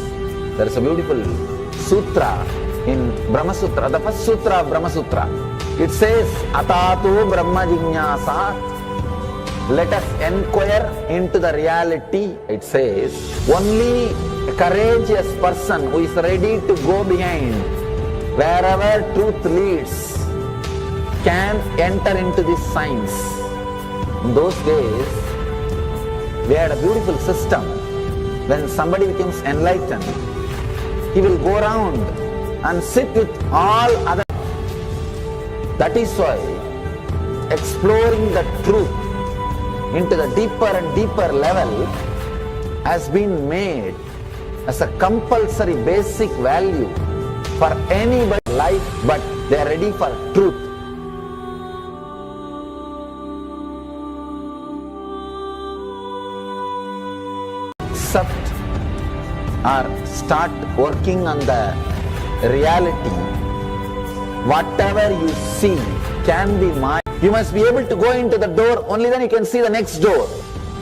There is a beautiful sutra in Brahma Sutra, the first sutra of Brahma Sutra. It says, Atato Brahma Jignasat. Let us inquire into the reality. It says, only a courageous person who is ready to go behind wherever truth leads can enter into this science. In those days, we had a beautiful system. When somebody becomes enlightened, he will go around and sit with all other. That is why exploring the truth into the deeper and deeper level has been made as a compulsory basic value for anybody's life, but they are ready for truth. Accept or start working on the reality. Whatever you see can be Maya. You must be able to go into the door, only then you can see the next door.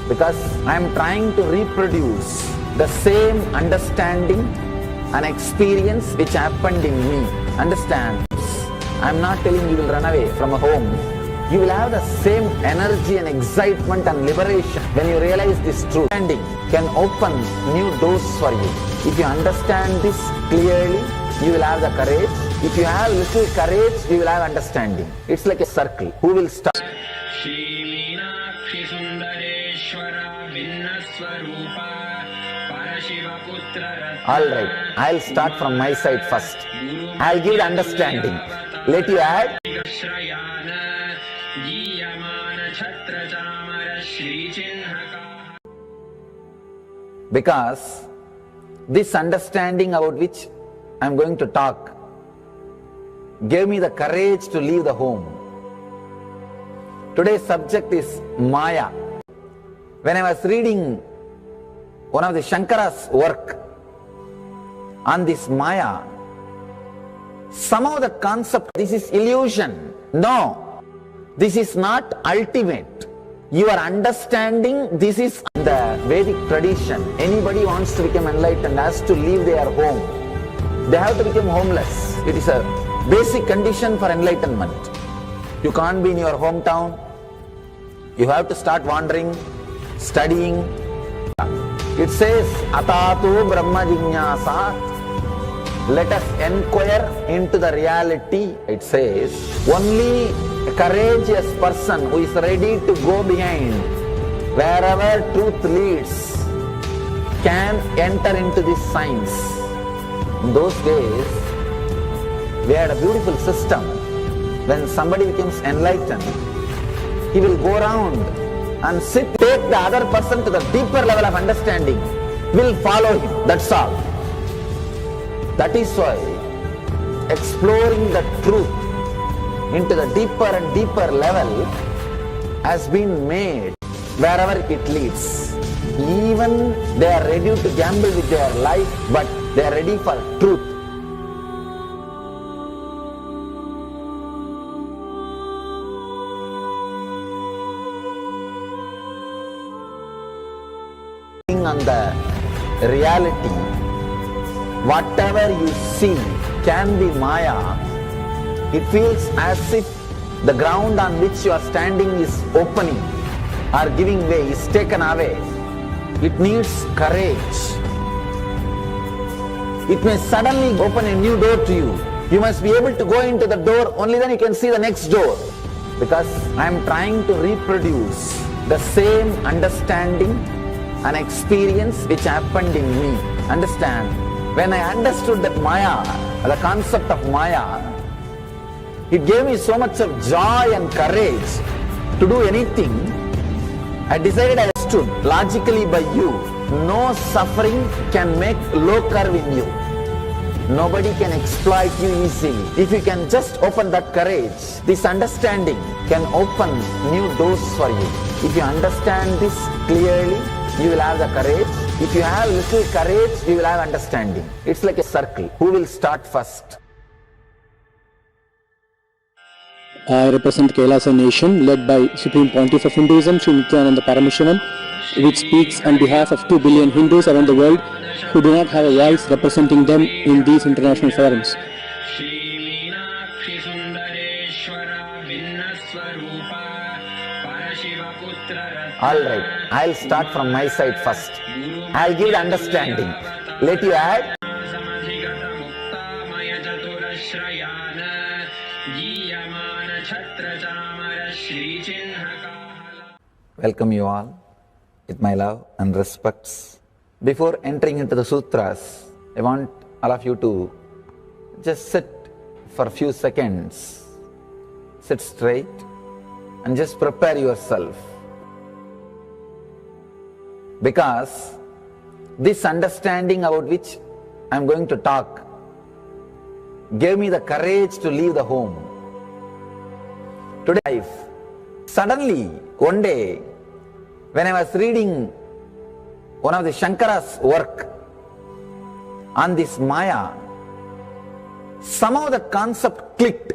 Because I am trying to reproduce the same understanding and experience which happened in me. Understand? I am not telling you will run away from a home. You will have the same energy and excitement and liberation when you realize this truth. Understanding can open new doors for you. If you understand this clearly, you will have the courage. If you have little courage, you will have understanding. It's like a circle. Who will start? Alright, I'll start from my side first. I'll give the understanding. Let you add. Because this understanding about which I'm going to talk gave me the courage to leave the home. Today's subject is Maya. When I was reading one of the Shankara's work on this Maya, somehow the concept, this is illusion. No, this is not ultimate. Your understanding, this is the Vedic tradition. Anybody wants to become enlightened has to leave their home. They have to become homeless. It is a basic condition for enlightenment. You can't be in your hometown. You have to start wandering, studying. It says, Atato Brahma Jignasat. Let us inquire into the reality. It says, only a courageous person who is ready to go behind wherever truth leads can enter into this science. In those days, we had a beautiful system. When somebody becomes enlightened, he will go around and take the other person to the deeper level of understanding, will follow him. That's all. That is why exploring the truth into the deeper and deeper level has been made wherever it leads. Even they are ready to gamble with their life, but they are ready for truth. On the reality, whatever you see can be Maya. It feels as if the ground on which you are standing is opening. or giving way, is taken away, it needs courage. It may suddenly open a new door to you. You must be able to go into the door, only then you can see the next door. Because I am trying to reproduce the same understanding and experience which happened in me. Understand? When I understood that Maya, the concept of Maya, it gave me so much of joy and courage to do anything. I decided, I understood logically by you, no suffering can make low curve in you. Nobody can exploit you easily. If you can just open that courage, this understanding can open new doors for you. If you understand this clearly, you will have the courage. If you have little courage, you will have understanding. It's like a circle. Who will start first? I represent Kailasa nation led by Supreme Pontiff of Hinduism, Sri Nityananda Paramashivoham, which speaks on behalf of 2 billion Hindus around the world who do not have a voice representing them in these international forums. Alright, I'll start from my side first. I'll give the understanding. Let you add. Welcome you all with my love and respects. Before entering into the sutras, I want all of you to just sit for a few seconds. Sit straight and just prepare yourself. Because this understanding about which I am going to talk gave me the courage to leave the home. Today, suddenly, one day, when I was reading one of the Shankara's work on this Maya, somehow the concept clicked.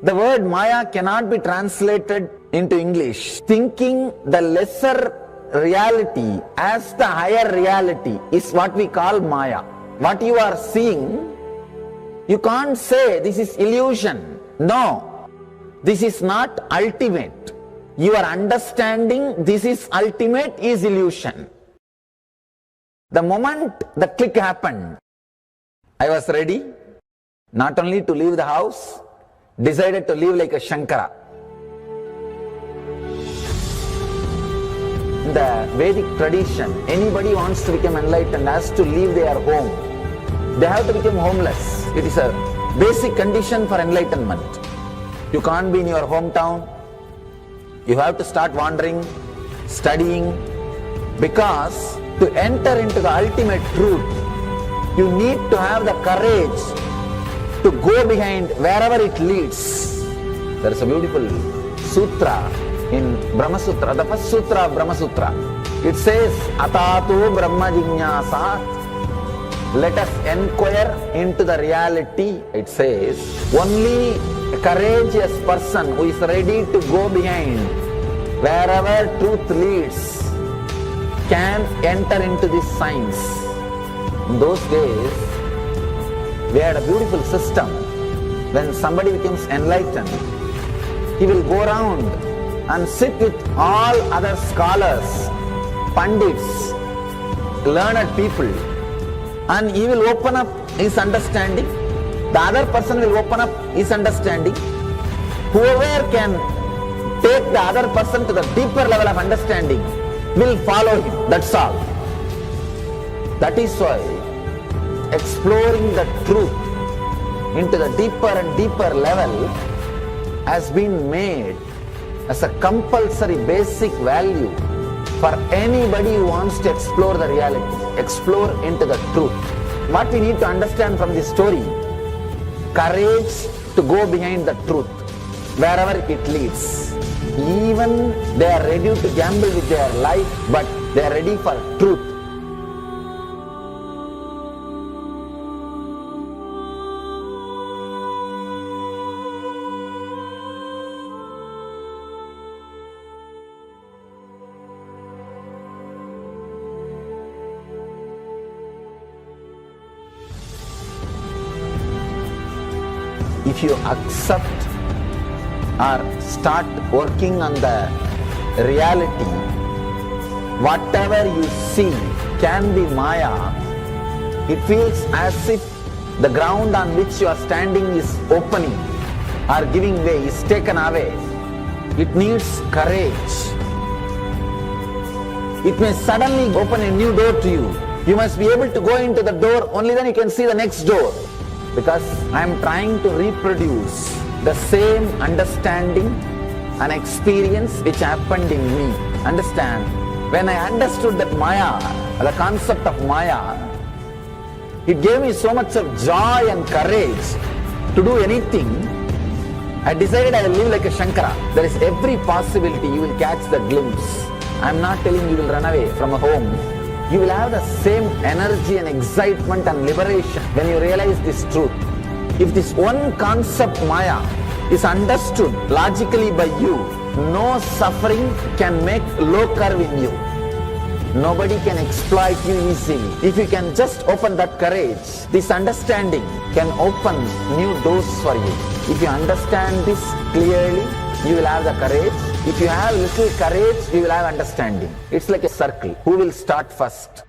The word Maya cannot be translated into English. Thinking the lesser reality as the higher reality is what we call Maya. What you are seeing, you can't say this is illusion. No, this is not ultimate. Your understanding this is ultimate is illusion. The moment the click happened, I was ready not only to leave the house, decided to live like a Shankara. In the Vedic tradition, anybody wants to become enlightened has to leave their home. They have to become homeless. It is a basic condition for enlightenment. You can't be in your hometown. You have to start wandering, studying, because to enter into the ultimate truth, you need to have the courage to go behind wherever it leads. There is a beautiful sutra in Brahma Sutra, the first sutra of Brahma Sutra. It says, Atato Brahma Jignasat. Let us inquire into the reality. It says, only a courageous person who is ready to go behind wherever truth leads can enter into this science. In those days, we had a beautiful system. When somebody becomes enlightened, he will go around and sit with all other scholars, pandits, learned people, and he will open up his understanding. The other person will open up his understanding. Whoever can take the other person to the deeper level of understanding will follow him. That's all. That is why exploring the truth into the deeper and deeper level has been made as a compulsory basic value for anybody who wants to explore the reality, explore into the truth. What we need to understand from this story, courage to go behind the truth, wherever it leads. Even they are ready to gamble with their life, but they are ready for truth. If you accept or start working on the reality. Whatever you see can be Maya. It feels as if the ground on which you are standing is opening or giving way, is taken away. It needs courage. It may suddenly open a new door to you. You must be able to go into the door, only then you can see the next door. Because I am trying to reproduce the same understanding and experience which happened in me. Understand? When I understood that Maya, the concept of Maya, it gave me so much of joy and courage to do anything. I decided I will live like a Shankara. There is every possibility you will catch the glimpse. I am not telling you will run away from a home. You will have the same energy and excitement and liberation when you realize this truth. If this one concept Maya is understood logically by you, no suffering can make low curve in you. Nobody can exploit you easily. If you can just open that courage, this understanding can open new doors for you. If you understand this clearly, you will have the courage. If you have little courage, you will have understanding. It's like a circle. Who will start first?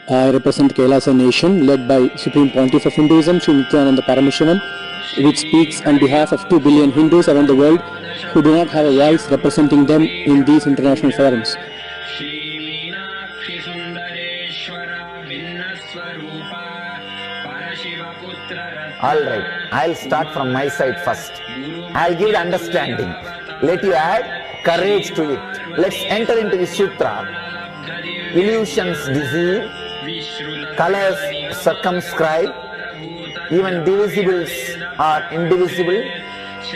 I represent Kailasa nation led by Supreme Pontiff of Hinduism, Sri Nityananda Paramashivoham, which speaks on behalf of 2 billion Hindus around the world who do not have a voice representing them in these international forums. Alright, I'll start from my side first. I'll give the understanding. Let you add courage to it. Let's enter into the sutra. Illusions deceive, colors circumscribe, even divisibles are indivisible.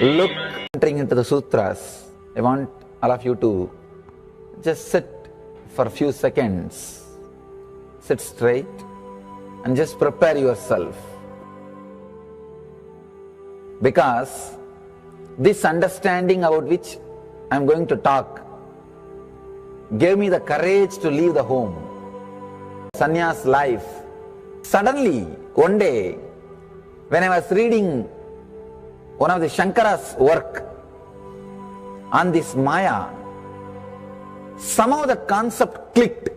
Look, entering into the sutras, I want all of you to just sit for a few seconds. Sit straight and just prepare yourself. Because this understanding about which I am going to talk gave me the courage to leave the home. Sannyas life. Suddenly, one day, when I was reading one of the Shankara's work on this Maya, somehow the concept clicked.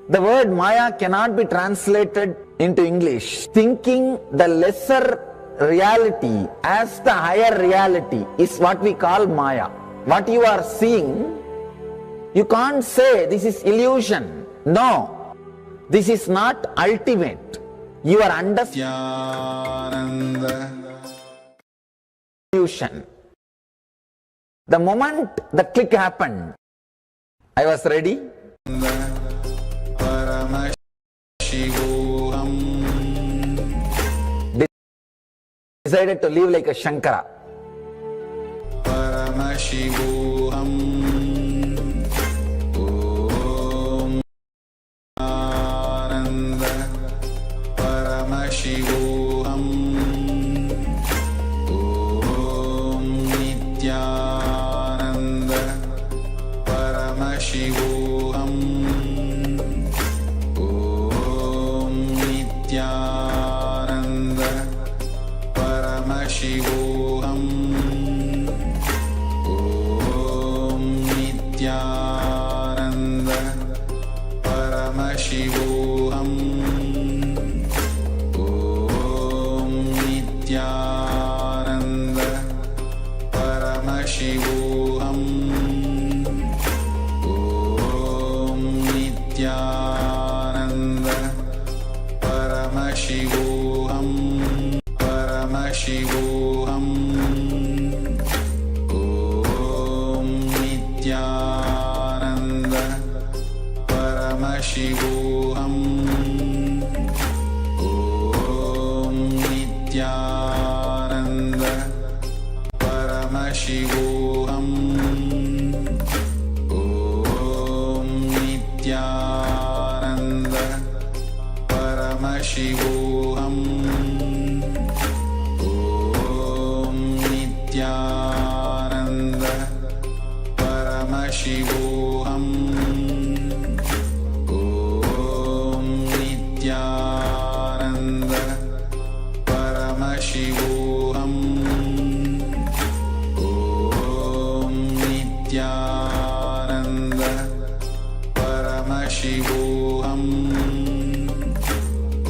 The word Maya cannot be translated into English. Thinking the lesser reality as the higher reality is what we call Maya. What you are seeing, you can't say this is illusion. No, this is not ultimate. You are understanding illusion. The moment the click happened, I was ready. Decided to live like a Shankara. Paramashivoham Om Ananda Paramashivoham Om Nityananda Paramashivoham Om Nityananda Paramashivoham Om Nityananda Paramashivoham Om Nityananda Paramashivoham Om Nityananda Paramashivoham Paramashivoham Om Nityananda Paramashivoham Om Nityananda Paramashivoham Om Nityananda Paramashivoham Om Nityananda Paramashivoham Om Nityananda Paramashivoham Om Nityanand परमशिवोऽहम्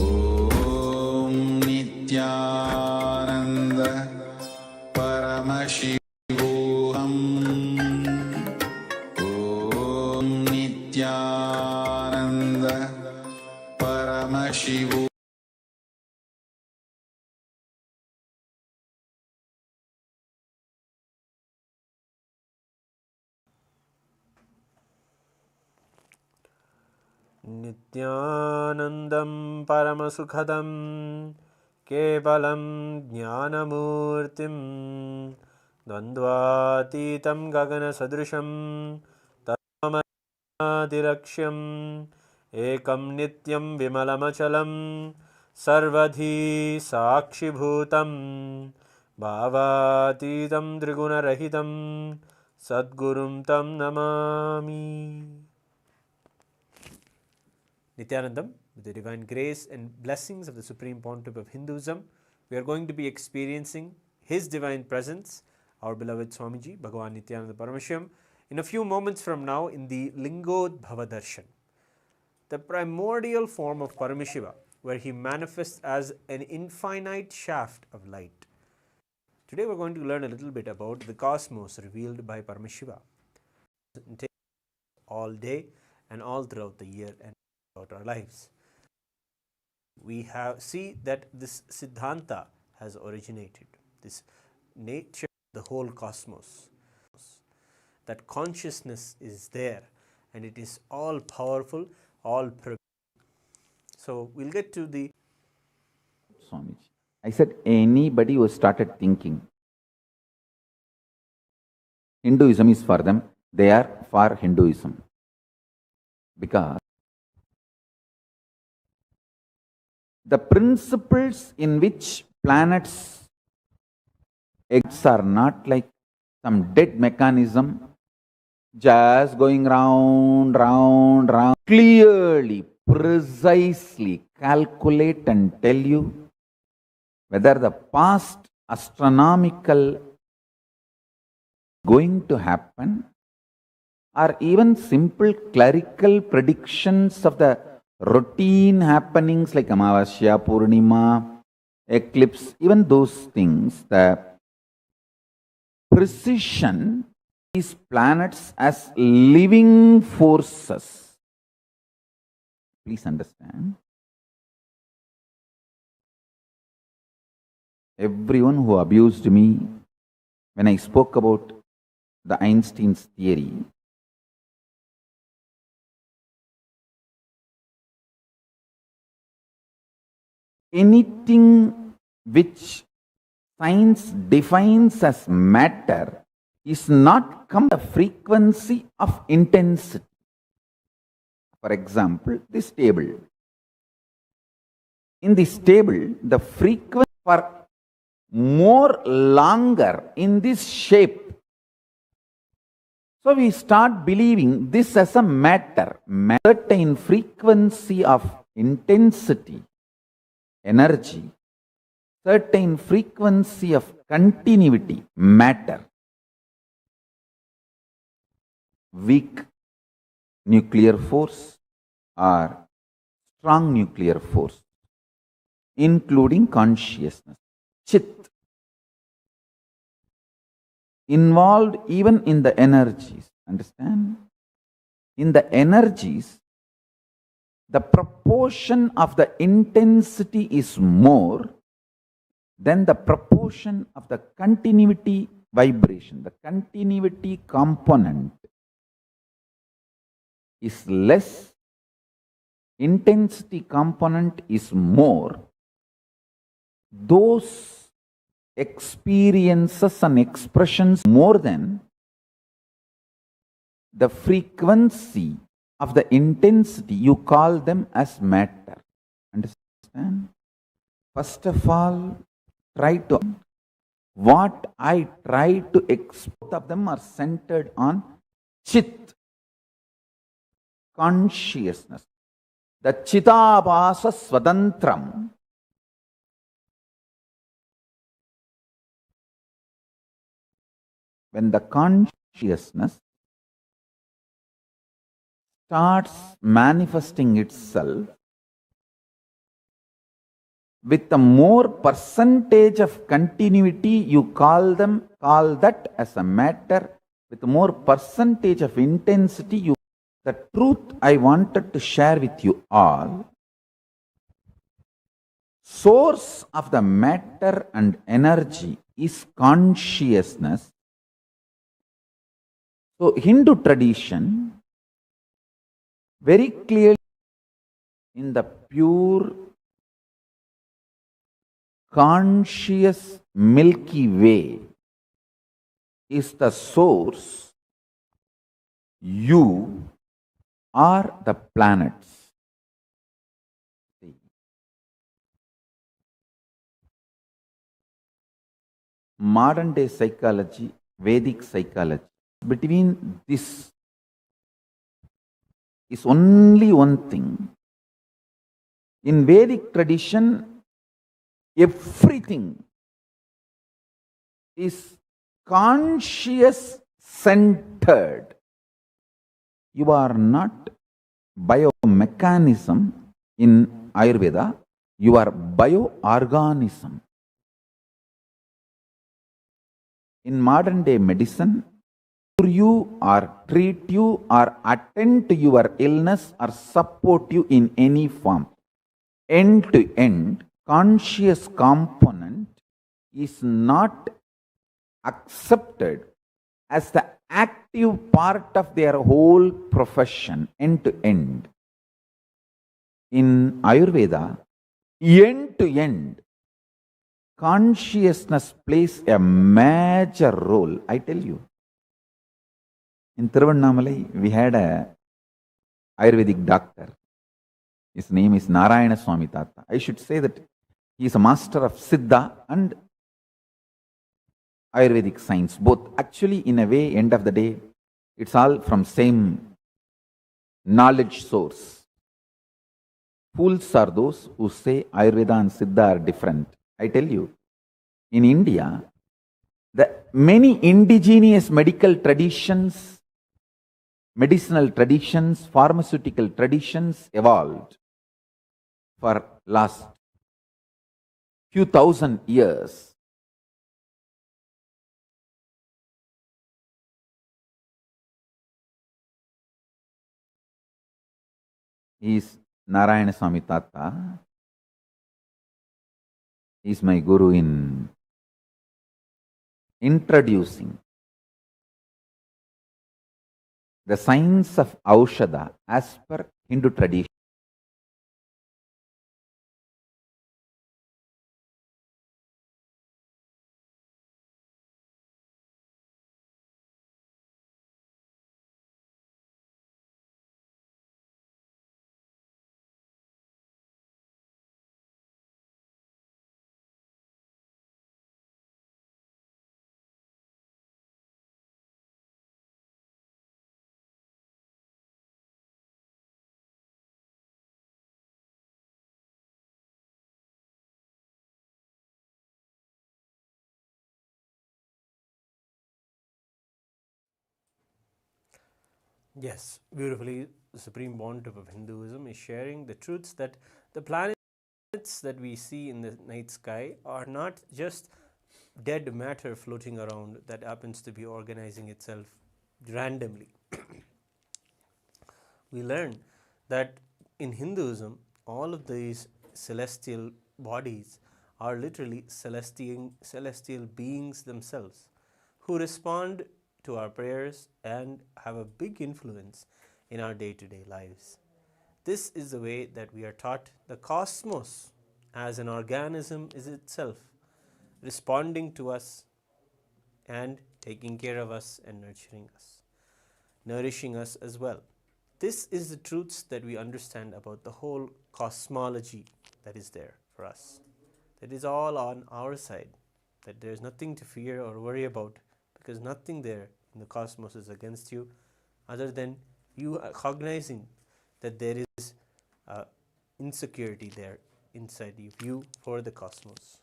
ॐ नित्यानन्द परमशिवोऽहम् ॐ नित्यानन्द परमशिवो नित्यानन्दं परमसुखदं केवलं ज्ञानमूर्तिं द्वन्द्वातीतं गगनसदृशं तत्त्वमनादिलक्ष्यम् एकं नित्यं विमलमचलं सर्वधी साक्षिभूतं भावातीतं त्रिगुणरहितं सद्गुरुं तं Namami. Nityanandam, with the divine grace and blessings of the Supreme Pontiff of Hinduism, we are going to be experiencing His divine presence, our beloved Swamiji, Bhagavan Nityananda Paramashivoham, in a few moments from now in the Lingodbhava Darshan, the primordial form of Paramashiva, where he manifests as an infinite shaft of light. Today we are going to learn a little bit about the cosmos revealed by Paramashiva all day and all throughout the year and throughout our lives. We see that this Siddhanta has originated, this nature of the whole cosmos, that consciousness is there and it is all powerful, all pervasive. So we'll get to the Swamiji. I said anybody who started thinking Hinduism is for them, they are for Hinduism. Because the principles in which planets exist are not like some dead mechanism just going round, round, round. Clearly, precisely calculate and tell you whether the past astronomical going to happen or even simple clerical predictions of the routine happenings like Amavasya, Purnima, eclipse, even those things, the precision these planets as living forces. Please understand. Everyone who abused me when I spoke about the Einstein's theory, anything which science defines as matter is not come the frequency of intensity. For example, this table. In this table, the frequency for more longer in this shape. So we start believing this as a matter, certain frequency of intensity, energy, certain frequency of continuity, matter. Weak nuclear force or strong nuclear force, including consciousness, chit, involved even in the energies. Understand? In the energies, the proportion of the intensity is more than the proportion of the continuity vibration. The continuity component is less, intensity component is more. Those experiences and expressions more than the frequency of the intensity, you call them as matter. Understand? First of all, what I try to express, both of them are centered on chit, consciousness. The chitabhasa swadantram. When the consciousness starts manifesting itself with a more percentage of continuity, you call that as a matter. With more percentage of intensity, the truth I wanted to share with you all, source of the matter and energy is consciousness. So Hindu tradition very clearly in the pure conscious Milky Way is the source. You are the planets. Modern day psychology, Vedic psychology, between this is only one thing. In Vedic tradition, everything is conscious centered. You are not biomechanism in Ayurveda, you are bioorganism. In modern day medicine, cure you or treat you or attend to your illness or support you in any form, end to end, conscious component is not accepted as the active part of their whole profession, end to end. In Ayurveda, end to end, consciousness plays a major role. I tell you. In Tiruvannamalai, we had a Ayurvedic doctor. His name is Narayana Swami Tata. I should say that he is a master of Siddha and Ayurvedic science, both. Actually, in a way, end of the day, it's all from same knowledge source. Fools are those who say Ayurveda and Siddha are different. I tell you, in India, the many indigenous medical traditions, medicinal traditions, pharmaceutical traditions evolved for last few thousand years. He is Narayana Swami Tata. He is my guru in introducing the science of Aushadha as per Hindu tradition. Yes, beautifully. The Supreme Pontiff of Hinduism is sharing the truths that the planets that we see in the night sky are not just dead matter floating around that happens to be organizing itself randomly. We learn that in Hinduism, all of these celestial bodies are literally celestial beings themselves who respond to our prayers and have a big influence in our day-to-day lives. This is the way that we are taught the cosmos as an organism is itself responding to us and taking care of us and nurturing us, nourishing us as well. This is the truths that we understand about the whole cosmology that is there for us. That is all on our side, that there is nothing to fear or worry about, because nothing there in the cosmos is against you other than you cognizing that there is insecurity there inside you for the cosmos.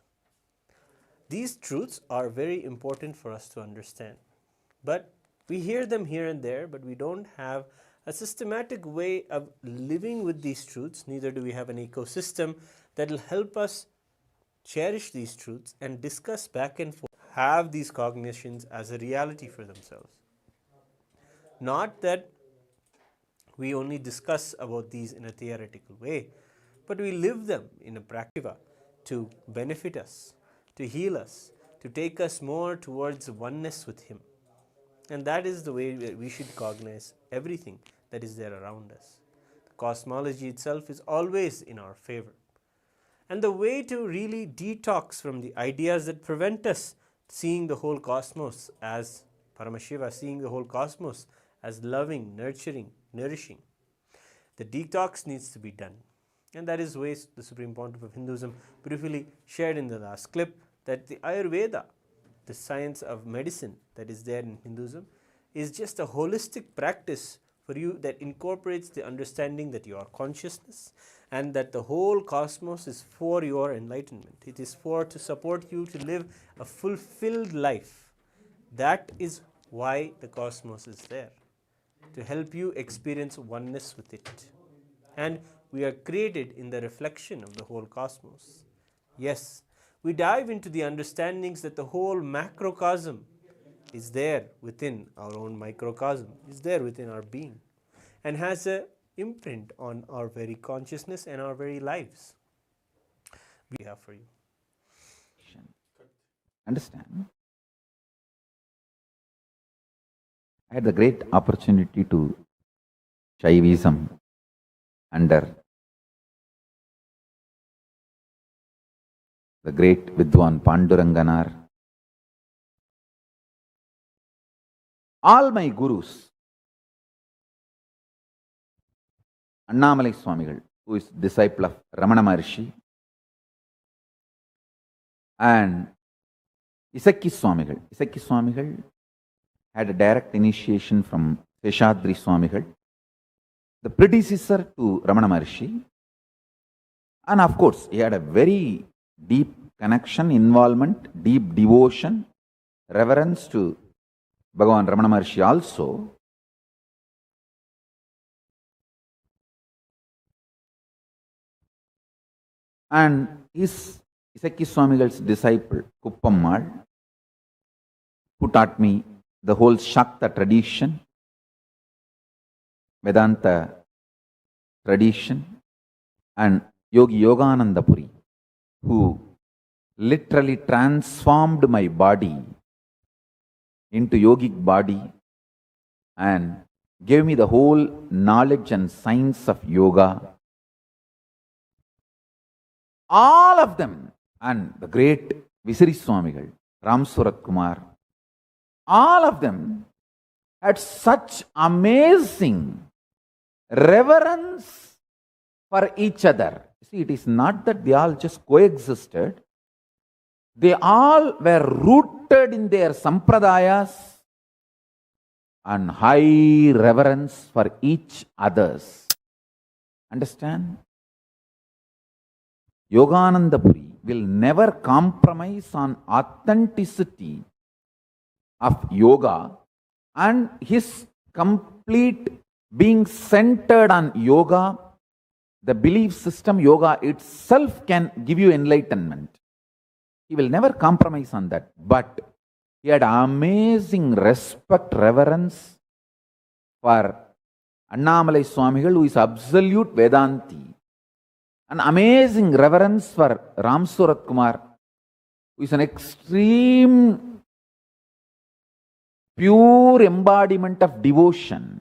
These truths are very important for us to understand, but we hear them here and there, but we don't have a systematic way of living with these truths, neither do we have an ecosystem that will help us cherish these truths and discuss back and forth, have these cognitions as a reality for themselves. Not that we only discuss about these in a theoretical way, but we live them in a practiva to benefit us, to heal us, to take us more towards oneness with Him. And that is the way we should cognize everything that is there around us. The cosmology itself is always in our favor. And the way to really detox from the ideas that prevent us seeing the whole cosmos as Paramashiva, seeing the whole cosmos as loving, nurturing, nourishing. The detox needs to be done. And that is the way the Supreme Pontiff of Hinduism beautifully shared in the last clip, that the Ayurveda, the science of medicine that is there in Hinduism, is just a holistic practice for you that incorporates the understanding that you are consciousness and that the whole cosmos is for your enlightenment. It is to support you to live a fulfilled life. That is why the cosmos is there, to help you experience oneness with it. And we are created in the reflection of the whole cosmos. Yes, we dive into the understandings that the whole macrocosm is there within our own microcosm, is there within our being, and has an imprint on our very consciousness and our very lives. We have for you. Understand? I had the great opportunity to Shaivism under the great Vidwan Panduranganar. All my gurus, Annamalai Swamigal, who is disciple of Ramana Maharshi, and Isakki Swamigal. Isakki Swamigal had a direct initiation from Seshadri Swamigal, the predecessor to Ramana Maharshi. And of course, he had a very deep connection, involvement, deep devotion, reverence to Bhagavan Ramana Maharshi also. And his Isakki Swamigal's disciple, Kuppammal, who taught me the whole Shakta tradition, Vedanta tradition, and Yogi Yogananda Puri, who literally transformed my body into yogic body and gave me the whole knowledge and science of yoga. All of them, and the great Visiri Swamigal, Ram Surat Kumar, all of them had such amazing reverence for each other. See, it is not that they all just coexisted. They all were rooted in their sampradayas and high reverence for each others. Understand? Yogananda Puri will never compromise on authenticity of yoga, and his complete being centered on yoga, the belief system yoga itself can give you enlightenment. He will never compromise on that. But he had amazing respect, reverence for Annamalai Swamigal, who is absolute Vedanti. An amazing reverence for Ram Surat Kumar, who is an extreme pure embodiment of devotion,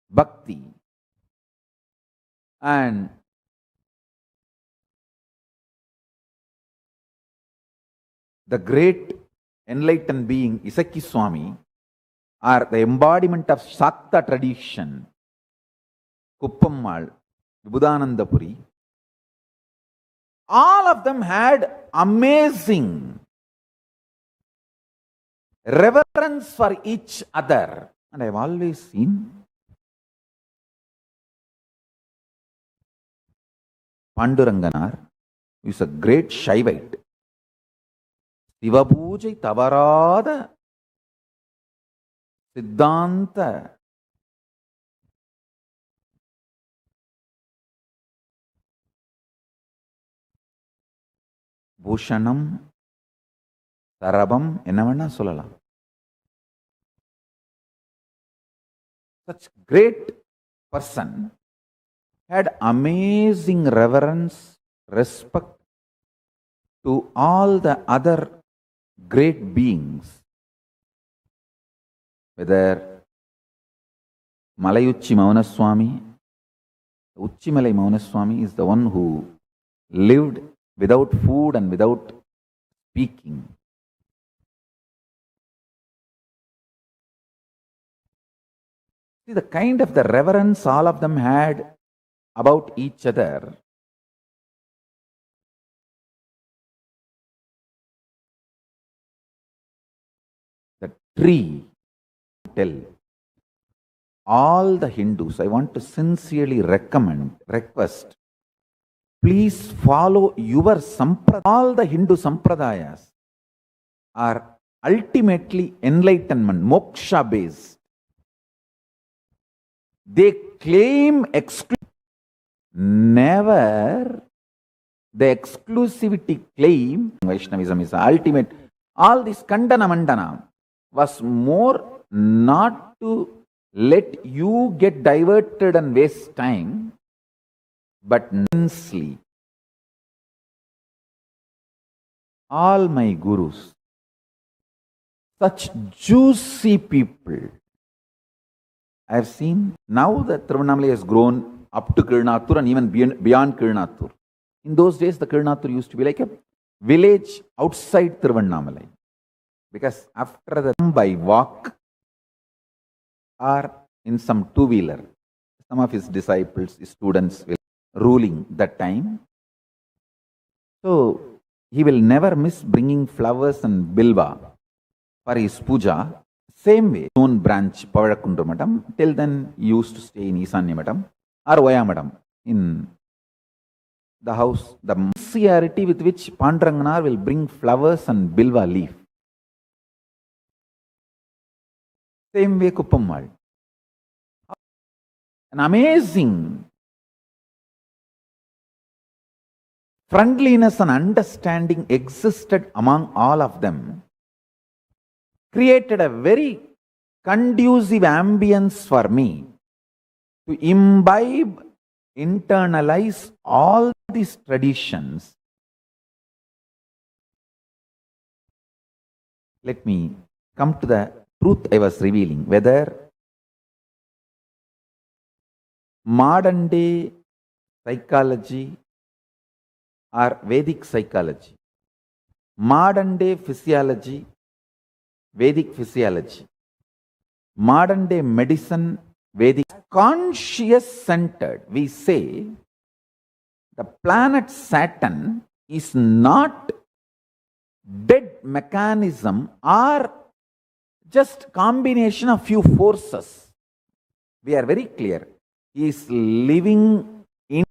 bhakti. And the great enlightened being Isakki Swami are the embodiment of Shakta tradition, Kuppammal, Vibhudananda Puri. All of them had amazing reverence for each other. And I've always seen Panduranganar, who is a great Shaivite. Sivapujai Tavarada Siddhanta பூஷணம், தரபம், என்ன வேணா சொல்லலாம். Such great person had amazing reverence, respect to all the other great beings, whether Malayuchi Maunaswami. Uchimalai Maunaswami is the one who lived without food and without speaking. See the kind of the reverence all of them had about each other. The tree tell all the Hindus, I want to sincerely request, please follow your sampradaya. All the Hindu sampradayas are ultimately enlightenment, moksha based. They claim never the exclusivity claim. Vaishnavism is the ultimate. All this Kandana Mandana was more not to let you get diverted and waste time, but immensely. All my gurus, such juicy people, I have seen. Now that Tiruvannamalai has grown up to Kirnathur and even beyond Kirnathur. In those days, the Kirnathur used to be like a village outside Tiruvannamalai. Because after the by walk or in some two-wheeler, some of his disciples, his students will ruling that time. So he will never miss bringing flowers and bilva for his puja. Same way, Stone Branch, Pavadakundu Madam, till then he used to stay in Isanya Madam or Vaya Madam in the house. The sincerity with which Panduranganar will bring flowers and bilva leaf. Same way Kuppammal. An amazing friendliness and understanding existed among all of them, created a very conducive ambience for me to imbibe, internalize all these traditions. Let me come to the truth I was revealing, whether modern day psychology or Vedic psychology, modern day physiology, Vedic physiology, modern day medicine, Vedic, conscious centered. We say the planet Saturn is not dead mechanism or just combination of few forces. We are very clear. He is living in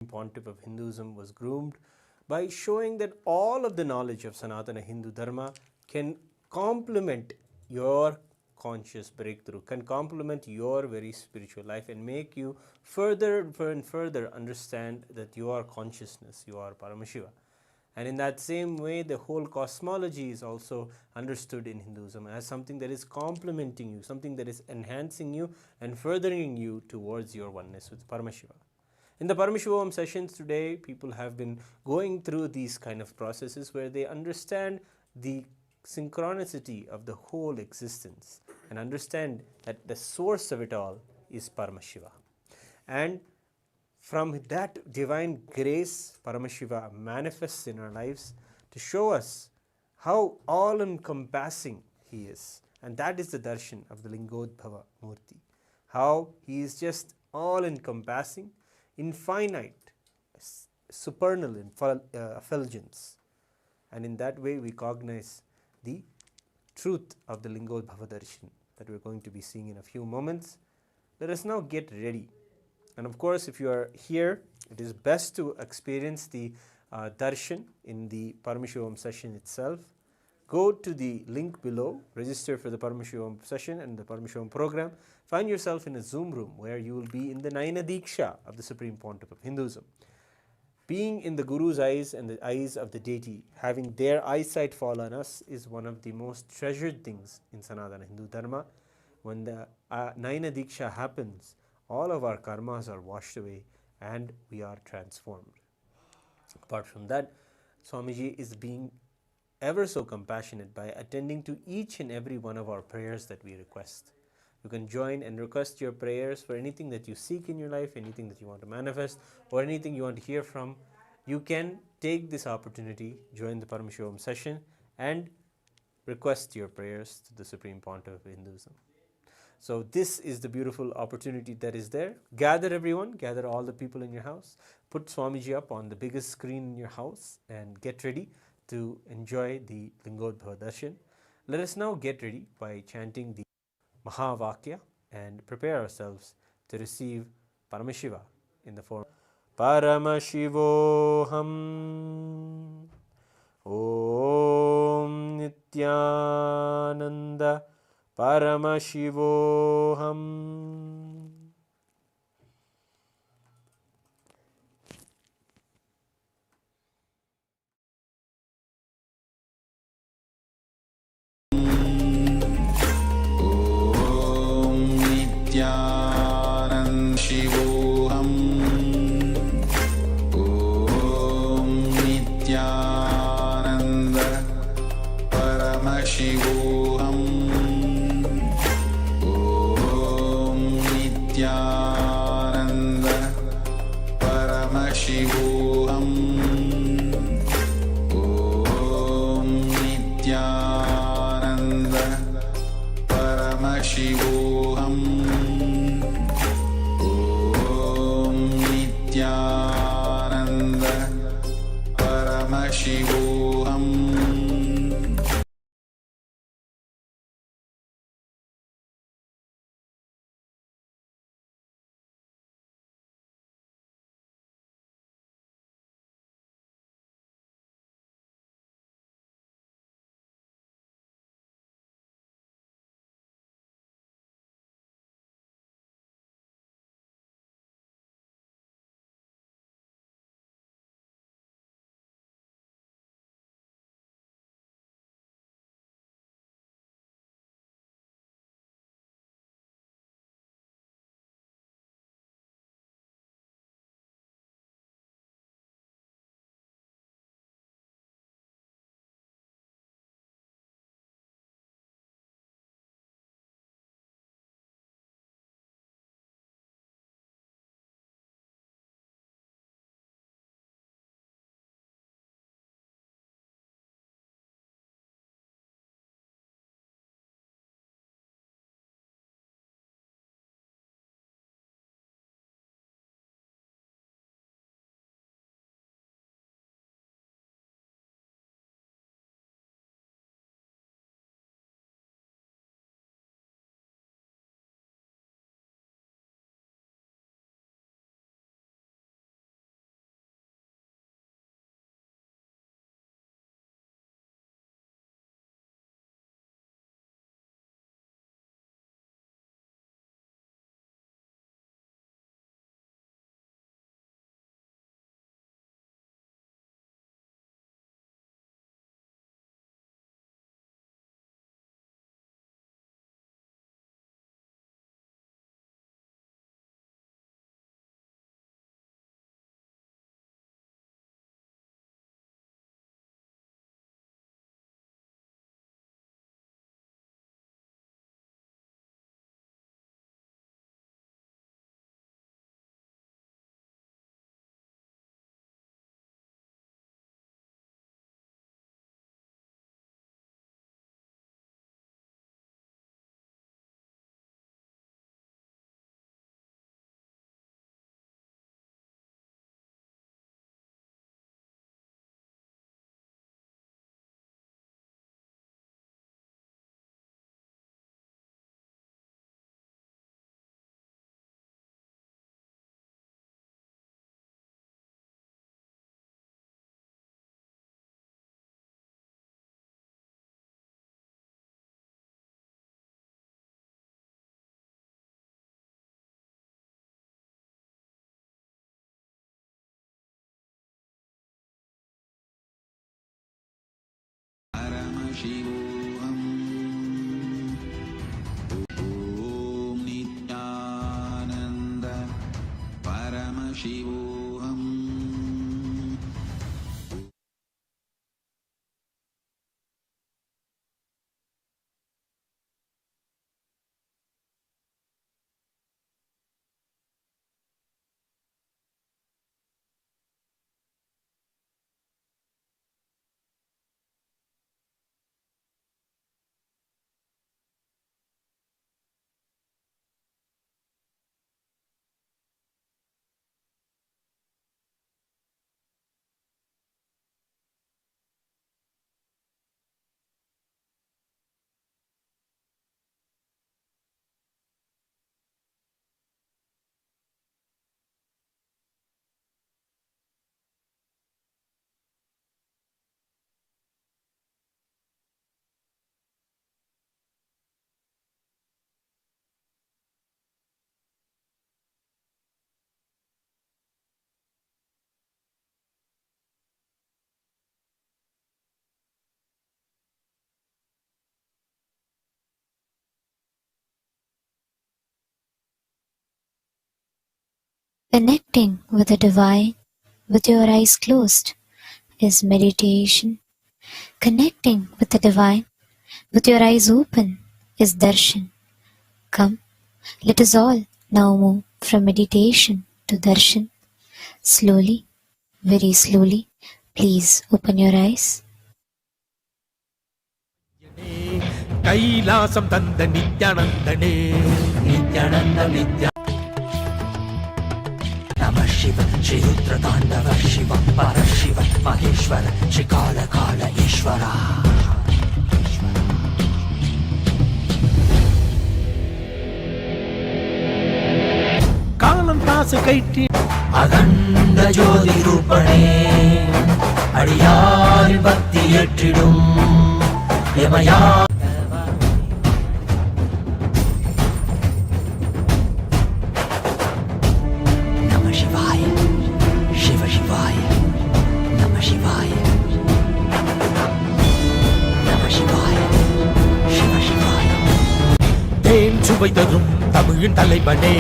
Pontiff of Hinduism was groomed by showing that all of the knowledge of Sanatana Hindu Dharma can complement your conscious breakthrough, can complement your very spiritual life and make you further and further understand that you are consciousness, you are Paramashiva. And in that same way, the whole cosmology is also understood in Hinduism as something that is complementing you, something that is enhancing you and furthering you towards your oneness with Paramashiva. In the Paramashivoham sessions today, people have been going through these kind of processes where they understand the synchronicity of the whole existence and understand that the source of it all is Paramashiva. And from that divine grace, Paramashiva manifests in our lives to show us how all-encompassing He is. And that is the darshan of the Lingodbhava Murti. How He is just all-encompassing, infinite, supernal effulgence. And in that way, we cognize the truth of the Lingodbhava darshan that we're going to be seeing in a few moments. Let us now get ready. And of course, if you are here, it is best to experience the darshan in the Paramashivoham session itself, go to the link below, register for the Paramashivoham session and the Paramashivoham program. Find yourself in a Zoom room where you will be in the Naina Diksha of the Supreme Pontiff of Hinduism. Being in the Guru's eyes and the eyes of the deity, having their eyesight fall on us, is one of the most treasured things in Sanatana Hindu Dharma. When the Naina Diksha happens, all of our karmas are washed away and we are transformed. Apart from that, Swamiji is being ever so compassionate by attending to each and every one of our prayers that we request. You can join and request your prayers for anything that you seek in your life, anything that you want to manifest, or anything you want to hear from. You can take this opportunity, join the Paramashivoham session, and request your prayers to the Supreme Pontiff of Hinduism. So this is the beautiful opportunity that is there. Gather everyone, gather all the people in your house, put Swamiji up on the biggest screen in your house, and get ready to enjoy the Lingodbhava Darshan. Let us now get ready by chanting the Mahavakya and prepare ourselves to receive Paramashiva in the form Paramashivoham Om Nityananda Paramashivoham. ॐ नित्यानन्द शिवोऽहम् ॐ नित्यानन्द परमशिवोऽहम् ॐ नित्यानन्द परमशिवोऽहम् ॐ नित्यानन्द परमशिवोऽहम् ॐ नित्यानन्द परमशिवोऽहम् Paramashivoham. Om Nityananda Paramashivoham. Connecting with the divine with your eyes closed is meditation. Connecting with the divine with your eyes open is darshan. Come, let us all now move from meditation to darshan. Slowly, very slowly, please open your eyes. Kailasam தந்த நித்யானந்தனே நித்யானந்த நித்யா நம சிவ ஸ்ரீ ருத்ர தாண்டவ சிவ பர சிவ மகேஸ்வர ஸ்ரீ கால கால ஈஸ்வரா காலம் தாசு கைட்டி அகண்ட ஜோதி ரூபணே அடியாரின் பக்தி ஏற்றிடும் எமயா சுவை தரும் தமிழின் தலைவனே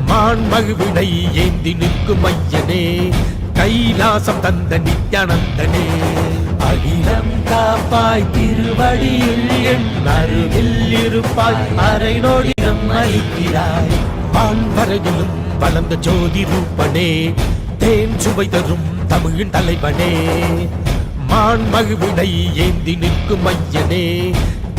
மான் மகிழ்வினை ஏந்தி நிற்கும் ஐயனே கைலாசம் தந்த நித்யானந்தனே அகிலம் காப்பாய் திருவடியில் என் அருகில் இருப்பாய் அரை நொடியம் அளிக்கிறாய் வான்வரையிலும் வளர்ந்த ஜோதி ரூபனே தேன் சுவை தரும் தமிழின் தலைவனே மான் மகிழ்வினை ஏந்தி நிற்கும் ஐயனே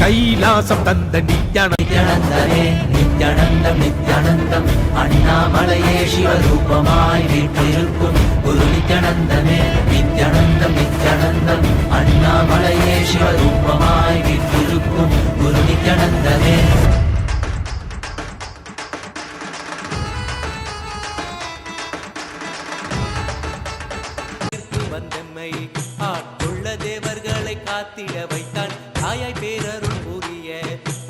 கைலாசம் தந்த நித்யானந்தனே நித்யானந்தம் நித்யானந்தம் அண்ணாமலையே சிவரூபமாய் வீற்றிருக்கும் குரு நித்யானந்தமே நித்யானந்தம் நித்யானந்தம் அண்ணாமலையே சிவரூபமாய் வீற்றிருக்கும் குரு நித்யானந்தமே வந்தம்மை ஆட்கொள்ள தேவர்களை காத்திட வைத்தான் தாயாய் பேரருள் புரிய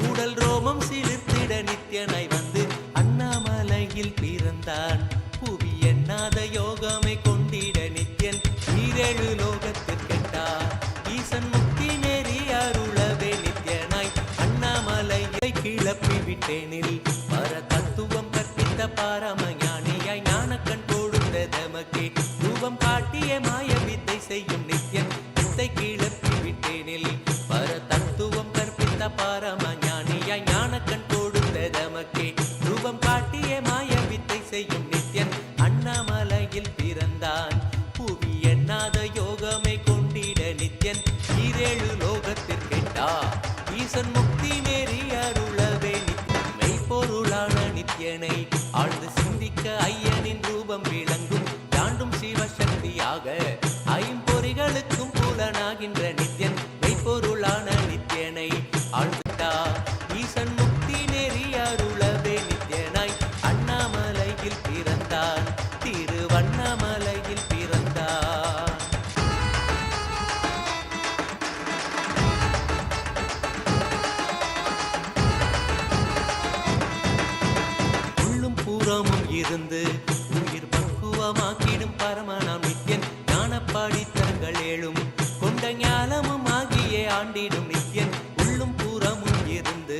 உடல் ரோமம் சிலிர்த்திட நித்யனாய் வந்து அண்ணாமலையில் பிறந்தான் புவி எண்ணாத யோகமை கொண்டிட நித்யன் ஈரேழு லோகத்திற்கெட்டார் ஈசன் முக்தி நெறி அருளவே நித்யனாய் அண்ணாமலையை கிளப்பி விட்டேனில் பர தத்துவம் கற்பித்த பாரமஞானியாய் ஞானக்கண் கொடுத்த தமக்கே ரூபம் காட்டிய மாய வித்தை செய்யும் நித்யன் வித்தை கிளப்பி விட்டேனில் பர தத்துவம் கற்பித்த பாரமஞானியாய் ஞானக்கண் கொடுத்த தமக்கே ரூபம் காட்டிய மாய வித்தை செய்யும் நித்யன் அண்ணாமலையில் பிறந்தான் புவி எண்ணாத யோகமை கொண்டிட நித்யன் ஈரேழு லோகத்திற்கெட்டா ஈசன் முக்தி நெறி அருளவே மெய்ப்பொருளான நித்யனை ஆழ்ந்து சிந்திக்க ஐயனின் ரூபம் விளங்கும் தாண்டும் சிவசக்தியாக ஐம்பொறிகளுக்கும் புலனாகின்ற நித்யன் மெய்ப்பொருளான நித்யனை ஆழ்ந்தா ஈசன் முக்தி நெறி அருளவே நித்யனாய் அண்ணாமலையில் பிறந்தான் திருவண்ணாமலையில் பிறந்தான் உள்ளும் பூரமும் இருந்து உயிர் பக்குவமாக்கிடும் பரமனாம் நித்யன் ஞானப்பாடித்தங்கள் ஏழும் கொண்ட ஞானமும் ஆகிய ஆண்டிடும் நித்யன் உள்ளும் புறமும் இருந்து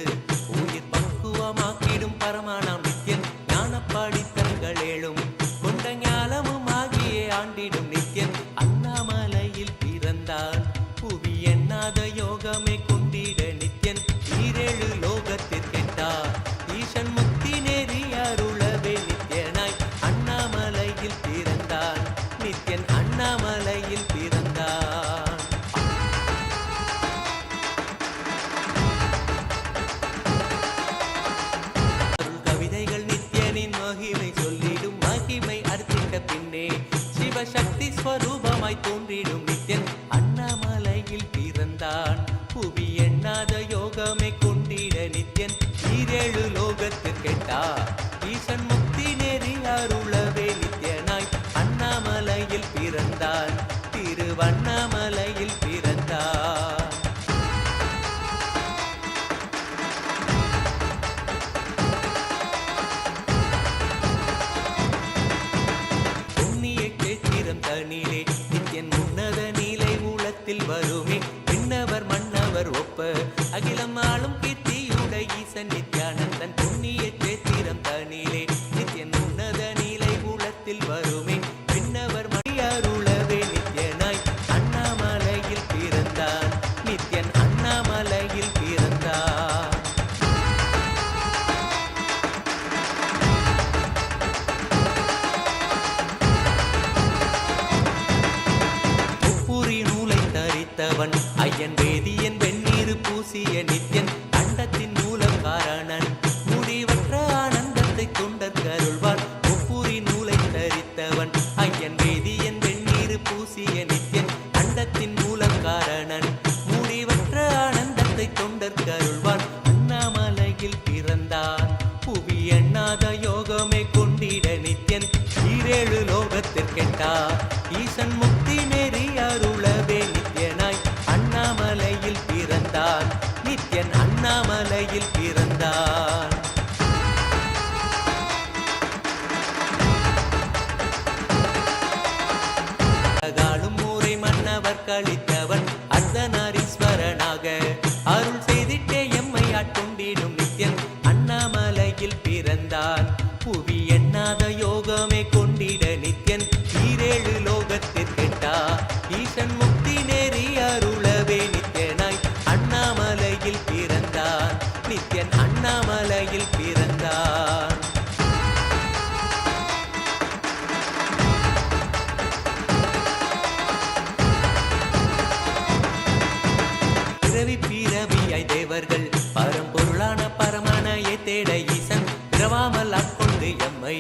உயிர் பக்குவமாக்கிடும் பரமானாம் நித்யன் ஞானப்பாடித்தங்கள் ஏழும் கொண்ட ஞானமும் ஆகியே ஆண்டிடும் நித்யன் அண்ணாமலையில் பிறந்தான் புவி எண்ணாத யோகமே கொண்டிட நித்யன் ஈரேழு லோகத்திற்கெட்டார் ஈசன் முக்தி நெறி அருளவே நித்யனாய் அண்ணாமலையில் பிறந்தான் நித்யன் அண்ணாமலையில் பிறந்தான். கவிதைகள் நித்யனின் மகிமை சொல்லிடும் மகிமை அர்த்தித்த பின்னே சிவசக்தி ஸ்வரூபமாய் தோன்றிடும் நித்யன் அண்ணாமலையில் பிறந்தான் புவி எண்ணாத யோகமே கொண்டிட நித்யன் ஈரேழு லோகத்திற்கெட்டா ஈசன் முக்தி நெறி அருளவே நித்யனாய் அண்ணாமலையில் பிறந்தான் திருவண்ணாமலையில் பிறந்தான். புண்ணிய கேத்திரம் தனிலே நித்யன் உன்னத நிலை மூலத்தில் வருமே விண்ணவர் மன்னவர் ஒப்ப அகிலம் ஆளும் கீர்த்தியுடை ஈசன் நித்யானந்தன் புண்ணிய கேத்திரம் தனிலே நித்யன் உன்னத நிலை மூலத்தில் வருமே விண்ணவர் மணியருளவே நித்யனாய் அண்ணாமலையில் பிறந்தான் நித்யன் அண்ணாமலையில் பிறந்தான். முப்புரி நூலை தரித்தவன் ஐயன் வேதியன் வெந்நீர் பூசிய நித்யன் அண்டத்தின் மூல காரணன் முடிவற்ற ஆனந்தத்தை தொண்டர் கருள்வான் முப்புரி நூலை தரித்தவன் ஐயன் வேதியன் வெந்நீர் பூசிய நித்யன் அண்டத்தின் மூல காரணன் முடிவற்ற ஆனந்தத்தை தொண்டர் கருள்வான் அண்ணாமலையில் பிறந்தான் புவி எண்ணாத யோகமே கொண்டிட நித்யன் ஈரேழு லோகத்திற்கெட்டா ஈசன் முக்தி நெறி அருளவே நித்யனாய் அண்ணாமலையில் பிறந்தான் நித்யன் அண்ணாமலையில் பிறந்தான். காலும் ஊரை மன்னவர் கழித்தவன் அர்த்தநாரீஸ்வரனாக அருள் செய்திட்டே எம்மை ஆட்கொண்டிடும் நித்யன் அண்ணாமலையில் பிறந்தான் புவி எண்ணாத யோகமே கொண்டிட நித்யன் ஈரேழு லோகத்திற்கெட்டா ஈசன் முக்தி நெறி அருளவே நித்யனாய் அண்ணாமலையில் பிறந்தான் நித்யன் அண்ணாமலையில் பிறந்தான். பிறவி பிறவியாய் தேவர்கள் பரம்பொருளான பரமனையை தேட ஈசன் பிறவாமல் ஆட்கொண்டு எம்மை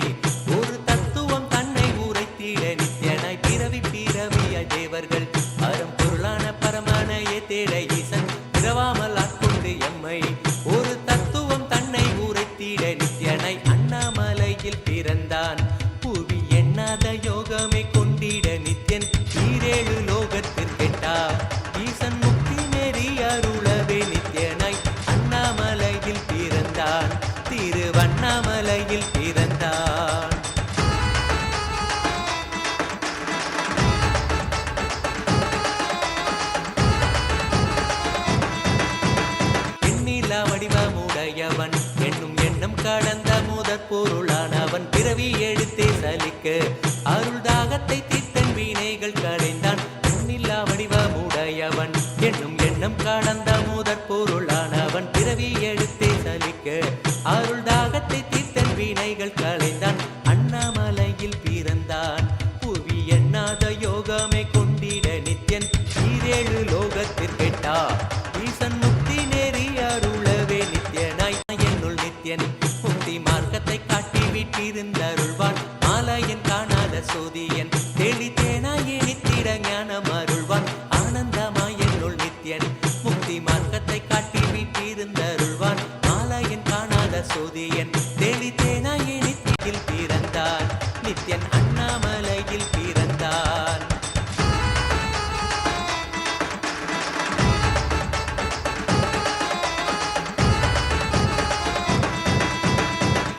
ஒரு தத்துவம் தன்னை உரைத்திட நித்யனாய் பிறவி பிறவியாய் தேவர்கள் பரம்பொருளான பரமனையை தேட ஈசன் பிறவாமல் ஆட்கொண்டு எம்மை ஒரு தத்துவம் தன்னை உரைத்திட நித்யனாய் அண்ணாமலையில் பிறந்தான் புவி எண்ணாத யோகமே கொண்டிட நித்யன் ஈரேழு லோகத்திற்கெட்டா ஈசன் முக்தி நெறி அருளவே நித்யனாய் அண்ணாமலையில் பிறந்தான் திருவண்ணாமலையில் பிறந்தான். எண்ணிலா வடிவமுடையவன் என்னும் எண்ணம் கடந்த முதற் பொருளானவன் பிறவி எடுத்தே சலிக்க அருள் தாகத்தை தீர்த்தன் வீணைகள் களைந்தான் எண்ணிலா வடிவமுடையவன் என்னும் எண்ணம் கடந்த முதற் பொருளானவன் பிறவி எடுத்தே சலிக்க அருள் தாகத்தை தீர்த்தன் வீணைகள் களைந்தான் அண்ணாமலையில் பிறந்தான் புவி எண்ணாத யோகமே கொண்டிட நித்யன் ஈரேழு லோகத்திற்கெட்டா ஈசன் முக்தி நெறி அருளவே நித்யனாய் என்னுள் நித்யன் முக்தி மார்க்கத்தை காட்டி விட்டிருந்தருள்வான் மாலையன் காணாத சோதியன் தெளித்தேனாயே நித்திட ஞானம் அருள்வான் ஆனந்தமாய் என்னுள் நித்யன் முக்தி மார்க்கத்தை காட்டி விட்டிருந்தருள்வான் மாலையன் காணாத சோதியன் தெளித்தேனாயே நித்தியில் பிறந்தான் நித்யன் அண்ணாமலையில் பிறந்தான்.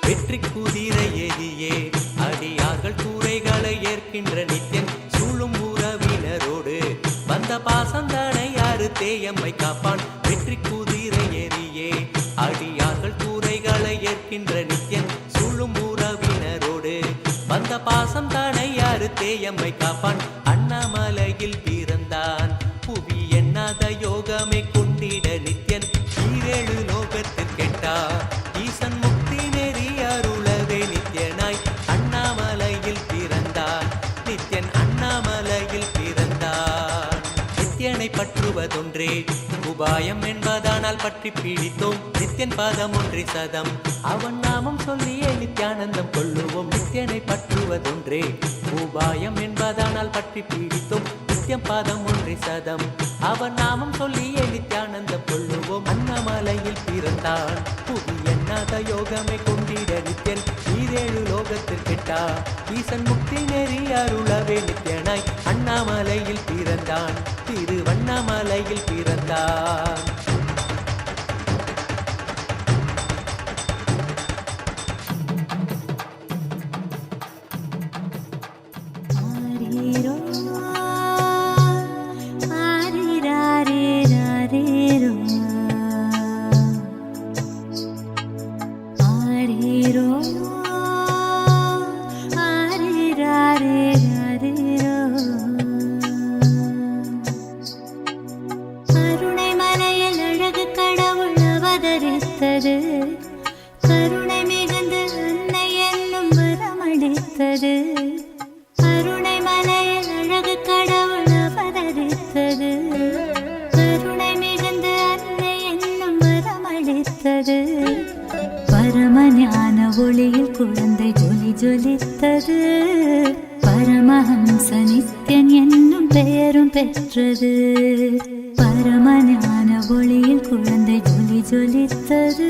வெற்றி குதிரை ஏதியே அடியார்கள் கூரைகளை ஏற்கின்ற நித்யன் சூழும் உறவினரோடு வந்த பாசந்தனை யாரு தேயம்மை காப்பான் வெற்றி குதிரை ஏறியே அடியார்கள் கூரைகளை ஏற்கின்ற நித்யன் சூழும் உறவினரோடு வந்த பாசம் தானே யாரு தேயம்மை காப்பான் அண்ணாமலையில் பிறந்தான் புவி எண்ணாத யோகமே கொண்டிட நித்யன் ஈரேழு லோகத்தில் கேட்டார் ஈசன் முக்தி நெறி அருளவே நித்யனாய் அண்ணாமலையில் பிறந்தான் நித்யன் அண்ணாமலையில் பிறந்தான் நித்யனை பற்றுவதொன்றே உபாயம் என்பதானால் பற்றி பீடித்தோம் நித்யன் பாதம் ஒன்றி சதம் அவன் நாமம் சொல்லியே நித்யானந்தம் கொள்ளுவோம் நித்யனை பற்றுவதொன்றே உபாயம் என்பதானால் பற்றி பீடித்தோம் நித்யம் பாதம் ஒன்றி சதம் அவன் நாமம் சொல்லியே நித்யானந்தம் கொள்ளுவோம் அண்ணாமலையில் பிறந்தான் புவி எண்ணாத யோகமே கொண்டிட நித்யன் ஈரேழு லோகத்தில் கெட்டா ஈசன் முக்தி நெறி அருளவே நித்யனாய் அண்ணாமலையில் பிறந்தான் திருவண்ணாமலையில் பிறந்தான் கருணை மிகுந்து அன்னை என்னும் வரமளித்தது கருணை மலையில் அழகு கடவுள் அவதரித்தது கருணை மிகுந்து அன்னை என்னும் வரமளித்தது பரம ஞான ஒளியில் குழந்தை ஜொலி ஜொலித்தது பரமஹம்ச நித்யன் என்னும் பெயரும் பெற்றது பரம ஞான ஒளியில் குழந்தை ஜொலி ஜொலித்தது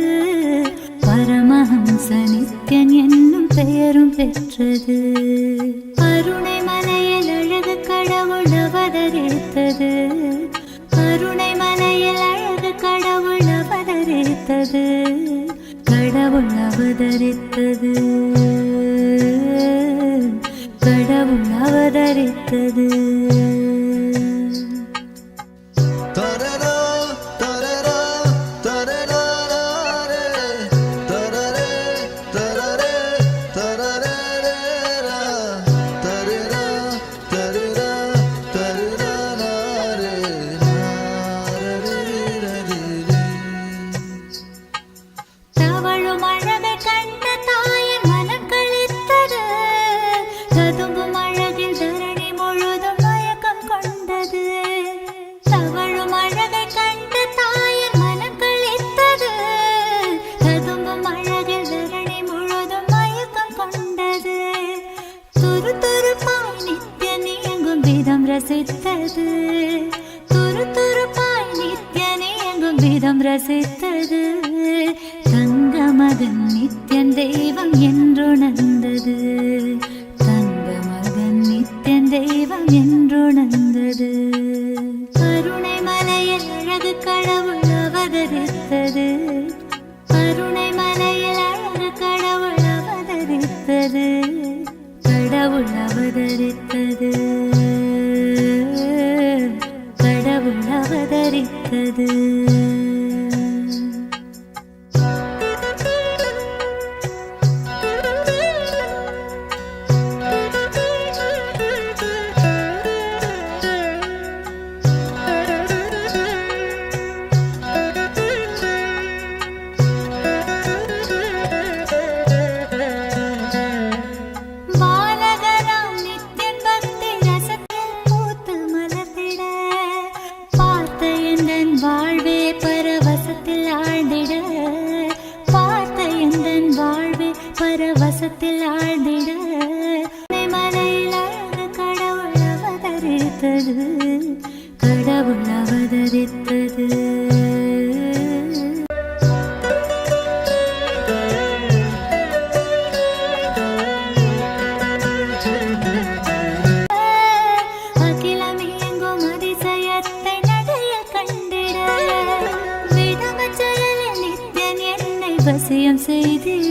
பரமஹம்ச நித்யன் என்னும் பெயரும் பெற்றது கருணை மலையில் அழகு கடவுள் அவதரித்தது கருணை மலையில் அழகு கடவுள் அவதரித்தது கடவுள் அவதரித்தது கடவுள் அவதரித்தது ரசித்தது துரு துருப்பாய் நித்யன் இயங்கும் விதம் ரசித்தது தங்க மகன் நித்யன் தெய்வம் என்றுணர்ந்தது தங்க மகன் நித்யன் தெய்வம் என்றுணர்ந்தது கருணை மலையில் அழகு கடவுள் அவதரித்தது கருணை மலையில் அழகு கடவுள் அவதரித்தது கடவுள் அவதரித்தது கடவுள் அவதரித்தது பரவசத்தில் ஆழ்ந்திட மலையில் அழகு கடவுள் அவதரித்தது கடவுள் அவதரித்தது அகிலம் இயங்கும் அதிசயத்தை நடைய கண்டிட விடமச் செயலில் நித்யன் என்னை வசியம் செய்திட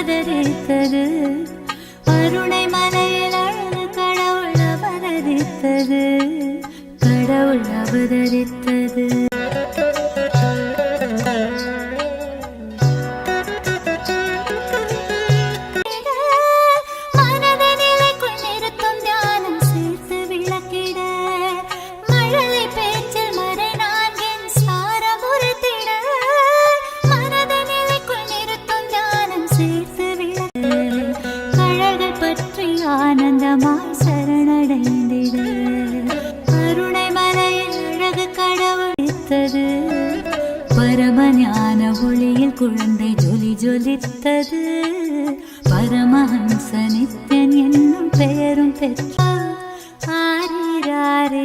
அவதரித்தது அருணை மலையில் அழகு கடவுள் ஞான ஒளியில் குழந்தை ஜொலி ஜொலித்தது. பரமஹம்ச நித்யன் என்னும் பெயரும் பெற்ற ஆரிராரேராரேரோ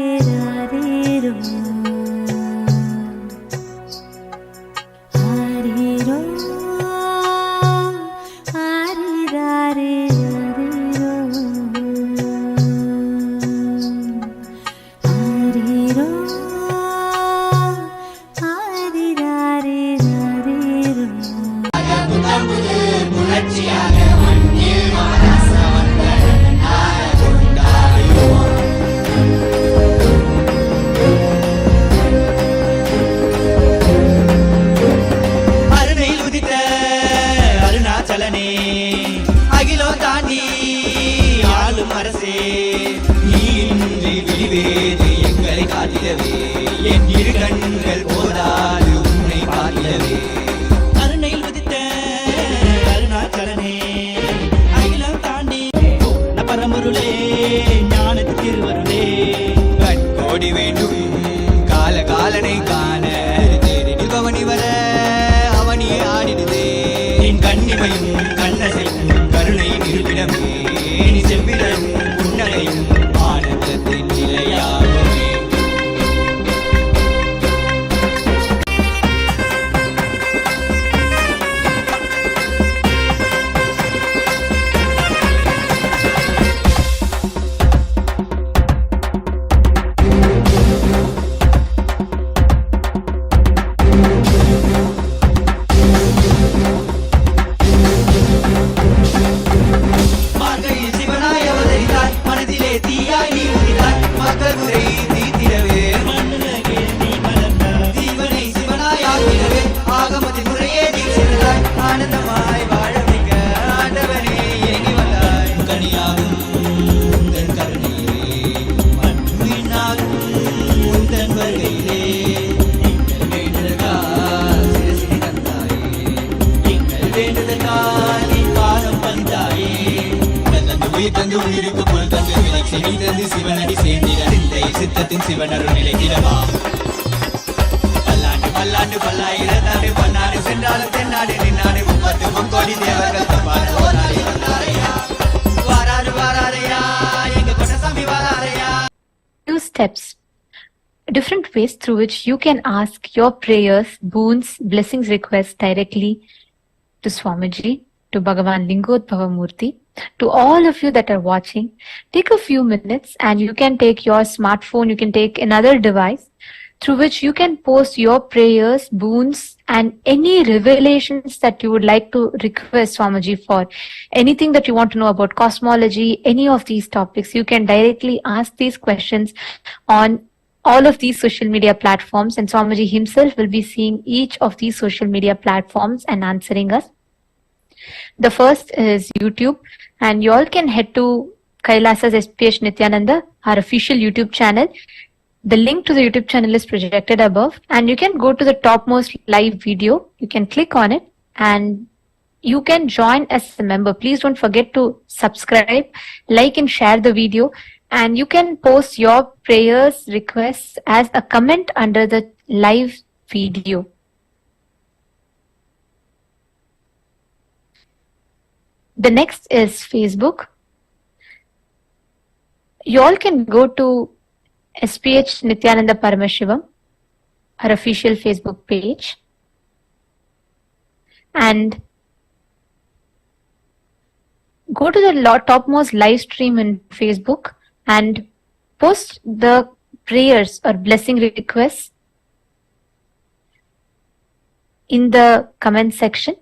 ஆரிரோ ஆரிராரேராரேரோ ஆரிரோ ஆரிராரேராரேரோ. அருணையில் உதித்த அருணாச்சலனே, அகிலோ தாண்டி ஆளும் அரசே, நீ இன்றி விழிவேது எங்களை காட்டிடவே, என் இரு கண்கள் போதாது உன்னை பார்த்திடவே. அருணையில் உதித்த அருணாச்சலனே, அகிலம் தாண்டி பரமருளே, ஞானத்து திருவருளே, கண்கோடி வேண்டும் கால காலனை காண தேரில் பவனி வர அவனியே ஆடிடுதே. என் கண்ணிமையும் கண்ணசையும் கருணை இருப்பிடமே, நீ செவ்விடும் புன்னகையும் ஆனந்தத்தின் நிலையாகுமே. மார்கழியில் சிவனாய் அவதரித்தாய், மனதிலே தீயாய் நீ உதித்தாய், மக்கள் குறை தீர்த்திடவே மண்ணுலகே நீ மலர்ந்தாய். ஜீவனை சிவனாய் ஆக்கிடவே ஆகமத்தின் முறையே நீ சென்றாய், ஆனந்தமாய் வாழ வைக்க ஆண்டவனே இறங்கி வந்தாய். கனியாகும் உந்தன் கருணையிலே, மண்ணுயினாகும் உந்தன் வருகையிலே, எங்கள் வேண்டுதற்கால் சிரசினை தந்தாயே, எங்கள் வேண்டுதற்கால் நீ பாதம் பந்தாயே. தந்து உயிர் தந்து உயிருக்கு பொருள் தந்து வினை செவி தந்து சிவனடி சேர்ந்திட சிந்தை சித்தத்தின் சிவனருள் நிலைத்திடவா. பல்லாண்டு பல்லாண்டு பல்லாயிரத்தாண்டு பன்னாடு சென்றாலும் தென்னாடு நின்னாடு 30 தேவர்கள் தப்பாடு ஓராடி வந்தாரையா, வாராரு வாராரையா, எங்க Kondasamy வாராரையா. Few steps, different ways through which you can ask your prayers, boons, blessings, requests directly to Swamiji, to Bhagavan Lingodbhava Murti, to all of you that are watching. Take a few minutes and you can take your smartphone, you can take another device through which you can post your prayers, boons, and any revelations that you would like to request Swamiji for. Anything that you want to know about cosmology, any of these topics, you can directly ask these questions on all of these social media platforms, and Swamiji himself will be seeing each of these social media platforms and answering us. The first is YouTube, and you all can head to Kailasa's SPH Nityananda, our official YouTube channel. The link to the YouTube channel is projected above, and you can go to the topmost live video. You can click on it and you can join as a member. Please don't forget to subscribe, like and share the video, and you can post your prayers, requests as a comment under the live video. The next is Facebook. You all can go to SPH Nityananda Paramashivoham, our official Facebook page, and go to the topmost live stream in Facebook and post the prayers or blessing requests in the comment section.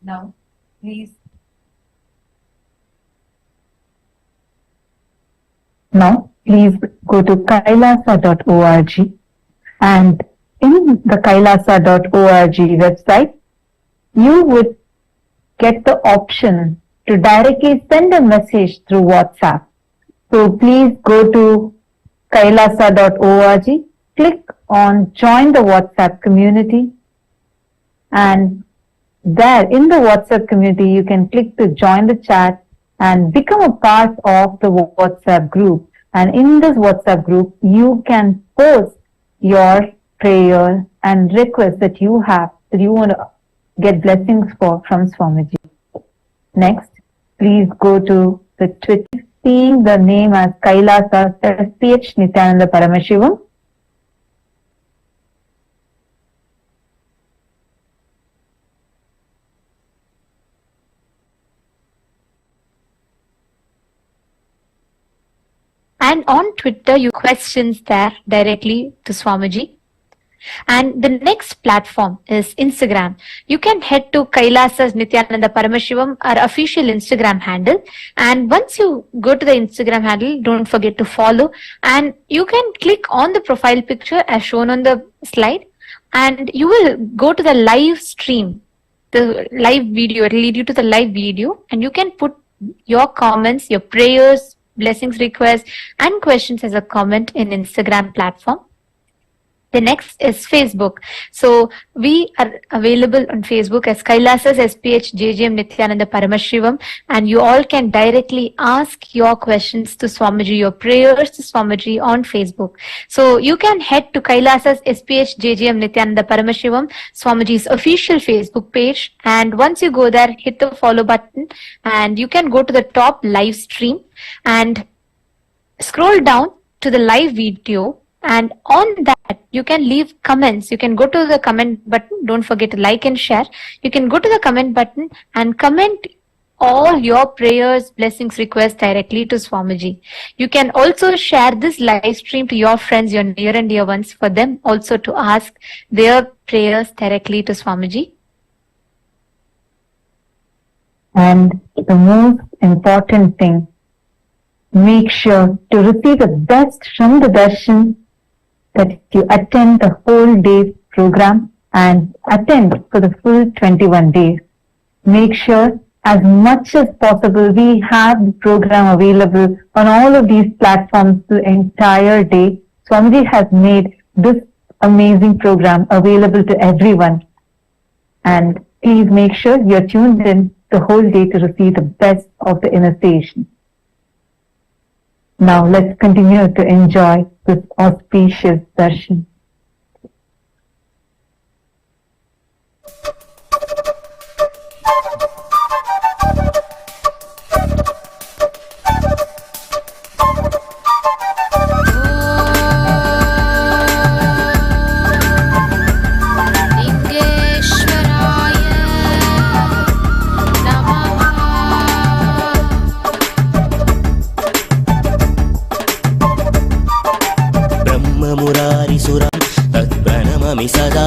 Now, please. Now, please go to kailasa.org, and in the kailasa.org website, you would get the option to directly send a message through WhatsApp. So please go to kailasa.org, click on join the WhatsApp community, and there in the WhatsApp community, you can click to join the chat and become a part of the WhatsApp group. And in this WhatsApp group, you can post your prayers and requests that you have, that you want to get blessings for from Swamiji. Next, please go to the Twitter, seeing the name as Kailasa SPH Nityananda Paramashivam. And on Twitter, you questions there directly to Swamiji. And the next platform is Instagram. You can head to Kailasa's Nityananda Paramashivam, our official Instagram handle. And once you go to the Instagram handle, don't forget to follow. And you can click on the profile picture as shown on the slide. And you will go to the live stream, the live video. It will lead you to the live video. And you can put your comments, your prayers, blessings, requests, and questions as a comment in Instagram platform. The next is Facebook. So we are available on Facebook as Kailasas SPH JJM Nityananda Paramashivam, and you all can directly ask your questions to Swamiji, your prayers to Swamiji on Facebook. So you can head to Kailasas SPH JJM Nityananda Paramashivam, Swamiji's official Facebook page, and once you go there, hit the follow button, and you can go to the top live stream and scroll down to the live video. And on that, you can leave comments. You can go to the comment button. Don't forget to like and share. You can go to the comment button and comment all your prayers, blessings, requests directly to Swamiji. You can also share this live stream to your friends, your near and dear ones, for them also to ask their prayers directly to Swamiji. And the most important thing, make sure to receive the best from the darshan, that you attend the whole day program and attend for the full 21 days. Make sure as much as possible we have the program available on all of these platforms the entire day. Swamiji has made this amazing program available to everyone. And please make sure you're tuned in the whole day to receive the best of the initiation. Now let's continue to enjoy this auspicious darshan.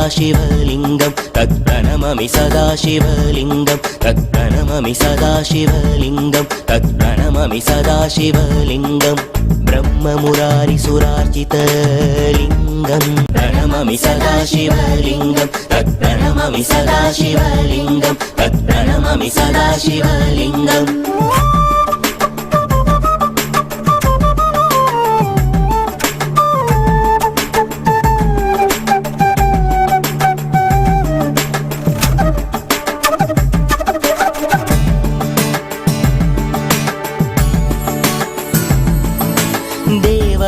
सदाशिवलिङ्गं तत्प्रणममि सदाशिवलिङ्गं तत्प्रणममि सदाशिवलिङ्गं तत्प्रणममि सदाशिवलिङ्गं ब्रह्ममुरारिसुरार्चितलिङ्गं प्रणममि सदाशिवलिङ्गं तत्प्रणममि सदाशिवलिङ्गं तत्प्रणममि सदाशिवलिङ्गम्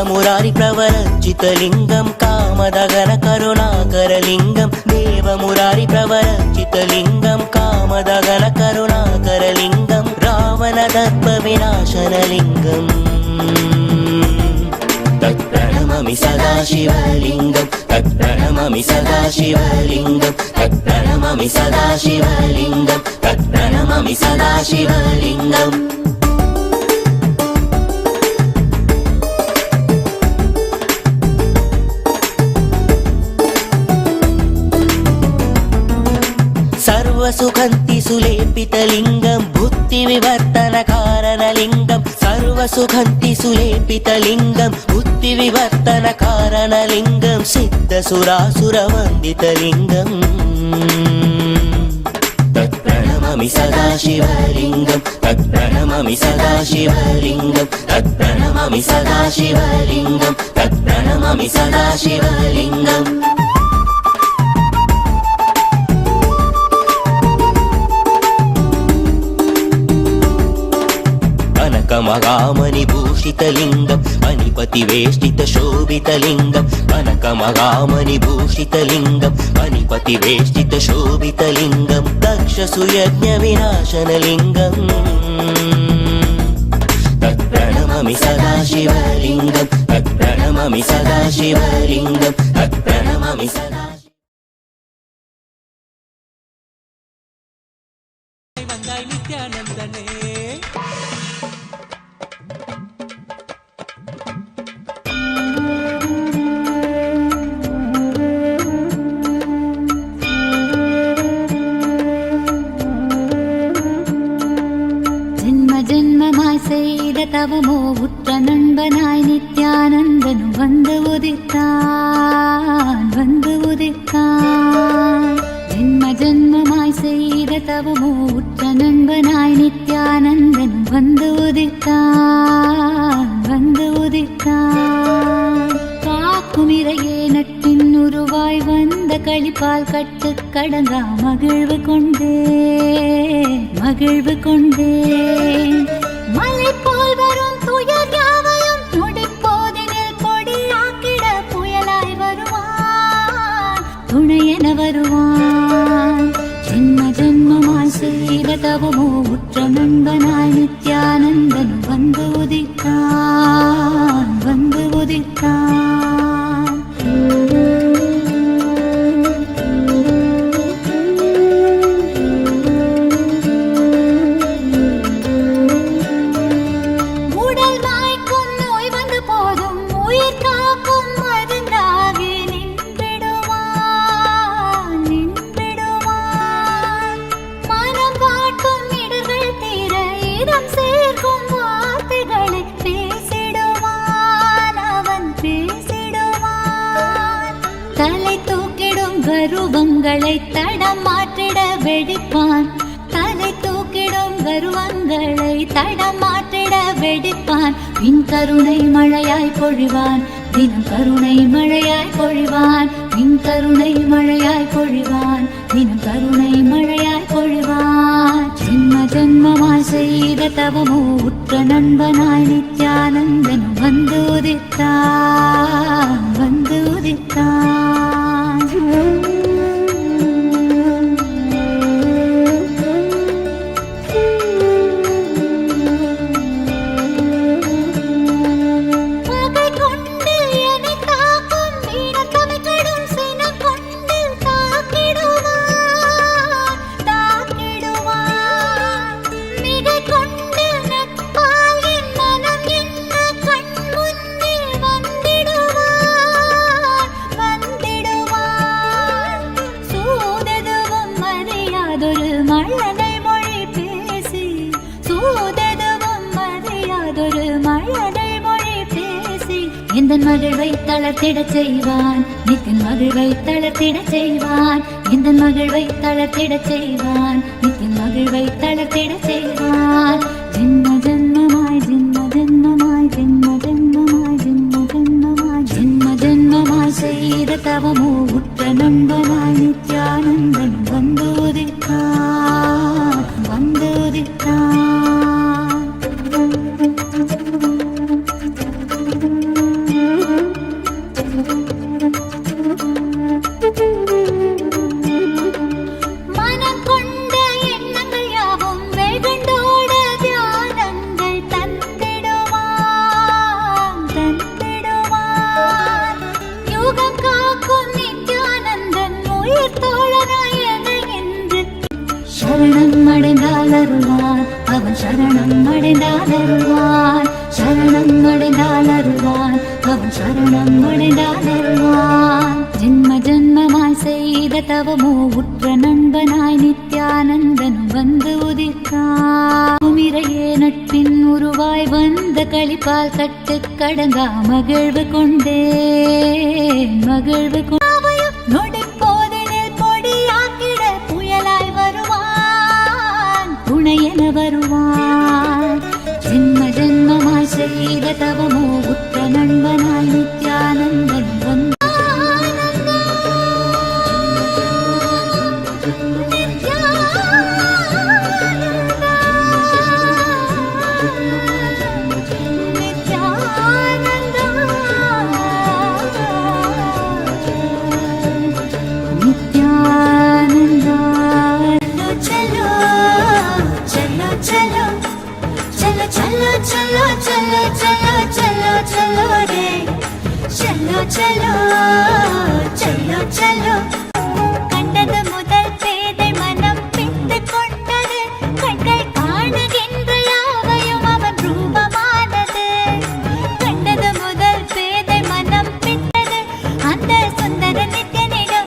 Murari प्रवरचितलिङ्गं कामदगन करुणाकरलिङ्गं देवमुरारी प्रवरचितलिङ्गं कामदगन करुणाकरलिङ्गं रावणदर्पविनाशनलिङ्गं तत्प्रणममि सदाशिवलिङ्गं तत्प्रणममि सदाशिवलिङ्गं तत्प्रणममि सदाशिवलिङ्गं तत्प्रणममि सदाशिवलिङ्गम् सर्वसुखन्ति सुलेपितलिङ्गं बुद्धिविवर्तनकारणलिङ्गं सर्वसुखन्ति सुलेपितलिङ्गं बुद्धिविवर्तनकारणलिङ्गं सिद्धसुरासुरवन्दितलिङ्गं तत्प्रणममि सदाशिवलिङ्गं तत्प्रणममि सदाशिवलिङ्गं तत्प्रणममि सदाशिवलिङ्गं तत्प्रणममि सदाशिवलिङ्गम् कनकमगामणि भूषित भूषितलिङ्गं मणिपतिवेष्टितशोभितलिङ्गं कनकमहामणिभूषितलिङ्गं मणिपतिवेष्टितशोभितलिङ्गं दक्षसुयज्ञविनाशनलिङ्गम् तत्प्रणमामि सदा शिवलिङ्गं तत्प्रणमामि सदा शिवलिङ्गं तत्प्रणमामि सदा नित्यानन्दने செய்த தவமோ உற்ற நண்பனாய் நித்யானந்தனும் வந்து உதித்தான் ஜென்ம ஜென்மமாய் செய்த தவமோ உற்ற நண்பனாய் நித்யானந்தனும் வந்து உதித்தான் காக்கும் இறையே நட்பின் உருவாய் வந்த களிப்பால் கட்டு கடங்கா மகிழ்வு கொண்டேன் மலை போல் வரும் துயர் யாவையும் நொடிப்போதினில் கொடியாக்கிட புயலாய் வருவான் துணையென வருவான் ஜென்ம ஜென்மமாய் செய்த தவமோ உற்ற நண்பனாய் நித்யானந்தன் வந்து உதித்தான் கருவங்களை தடம் மாற்றிட வெடிப்பான் தலை தூக்கிடும் கருவங்களை தடம் மாற்றிட வெடிப்பான் பின் கருணை மழையாய் பொழிவான் தினம் கருணை மழையாய் பொழிவான் பின் கருணை மழையாய் பொழிவான் தினம் கருணை மழையாய் பொழிவான் ஜென்ம ஜென்மமாய் செய்த தவமோ உற்ற நண்பனாய் நித்யானந்தன் வந்து உதித்தான் எந்தன் மகிழ்வை தளர்த்திடச் செய்வான் நித்தின் மகிழ்வை தளர்த்திடச் செய்வான் எந்தன் மகிழ்வை தளர்த்திடச் செய்வான் நித்தின் மகிழ்வை தளர்த்திடச் செய்வான் ஜென்ம ஜென்மமாய் ஜென்ம ஜென்மமாய் ஜென்ம ஜென்மமாய் ஜென்ம ஜென்மமாய் ஜென்ம ஜென்மமாய் செய்த தவமோ உற்ற நண்பனாய் நித்யானந்தன் வந்து உதித்தான் சரணம் அடைந்தால் அருள்வான் அவன் சரணம் அடைந்தால் அருள்வான் சரணம் அடைந்தால் அருள்வான் அவன் சரணம் அடைந்தால் அருள்வான் ஜென்ம ஜென்மமாய் செய்த தவமோ உற்ற நண்பனாய் நித்யானந்தனும் வந்து உதித்தான் இறையே நட்பின் உருவாய் வந்த களிப்பால் கட்டு கடங்கா மகிழ்வு கொண்டேன்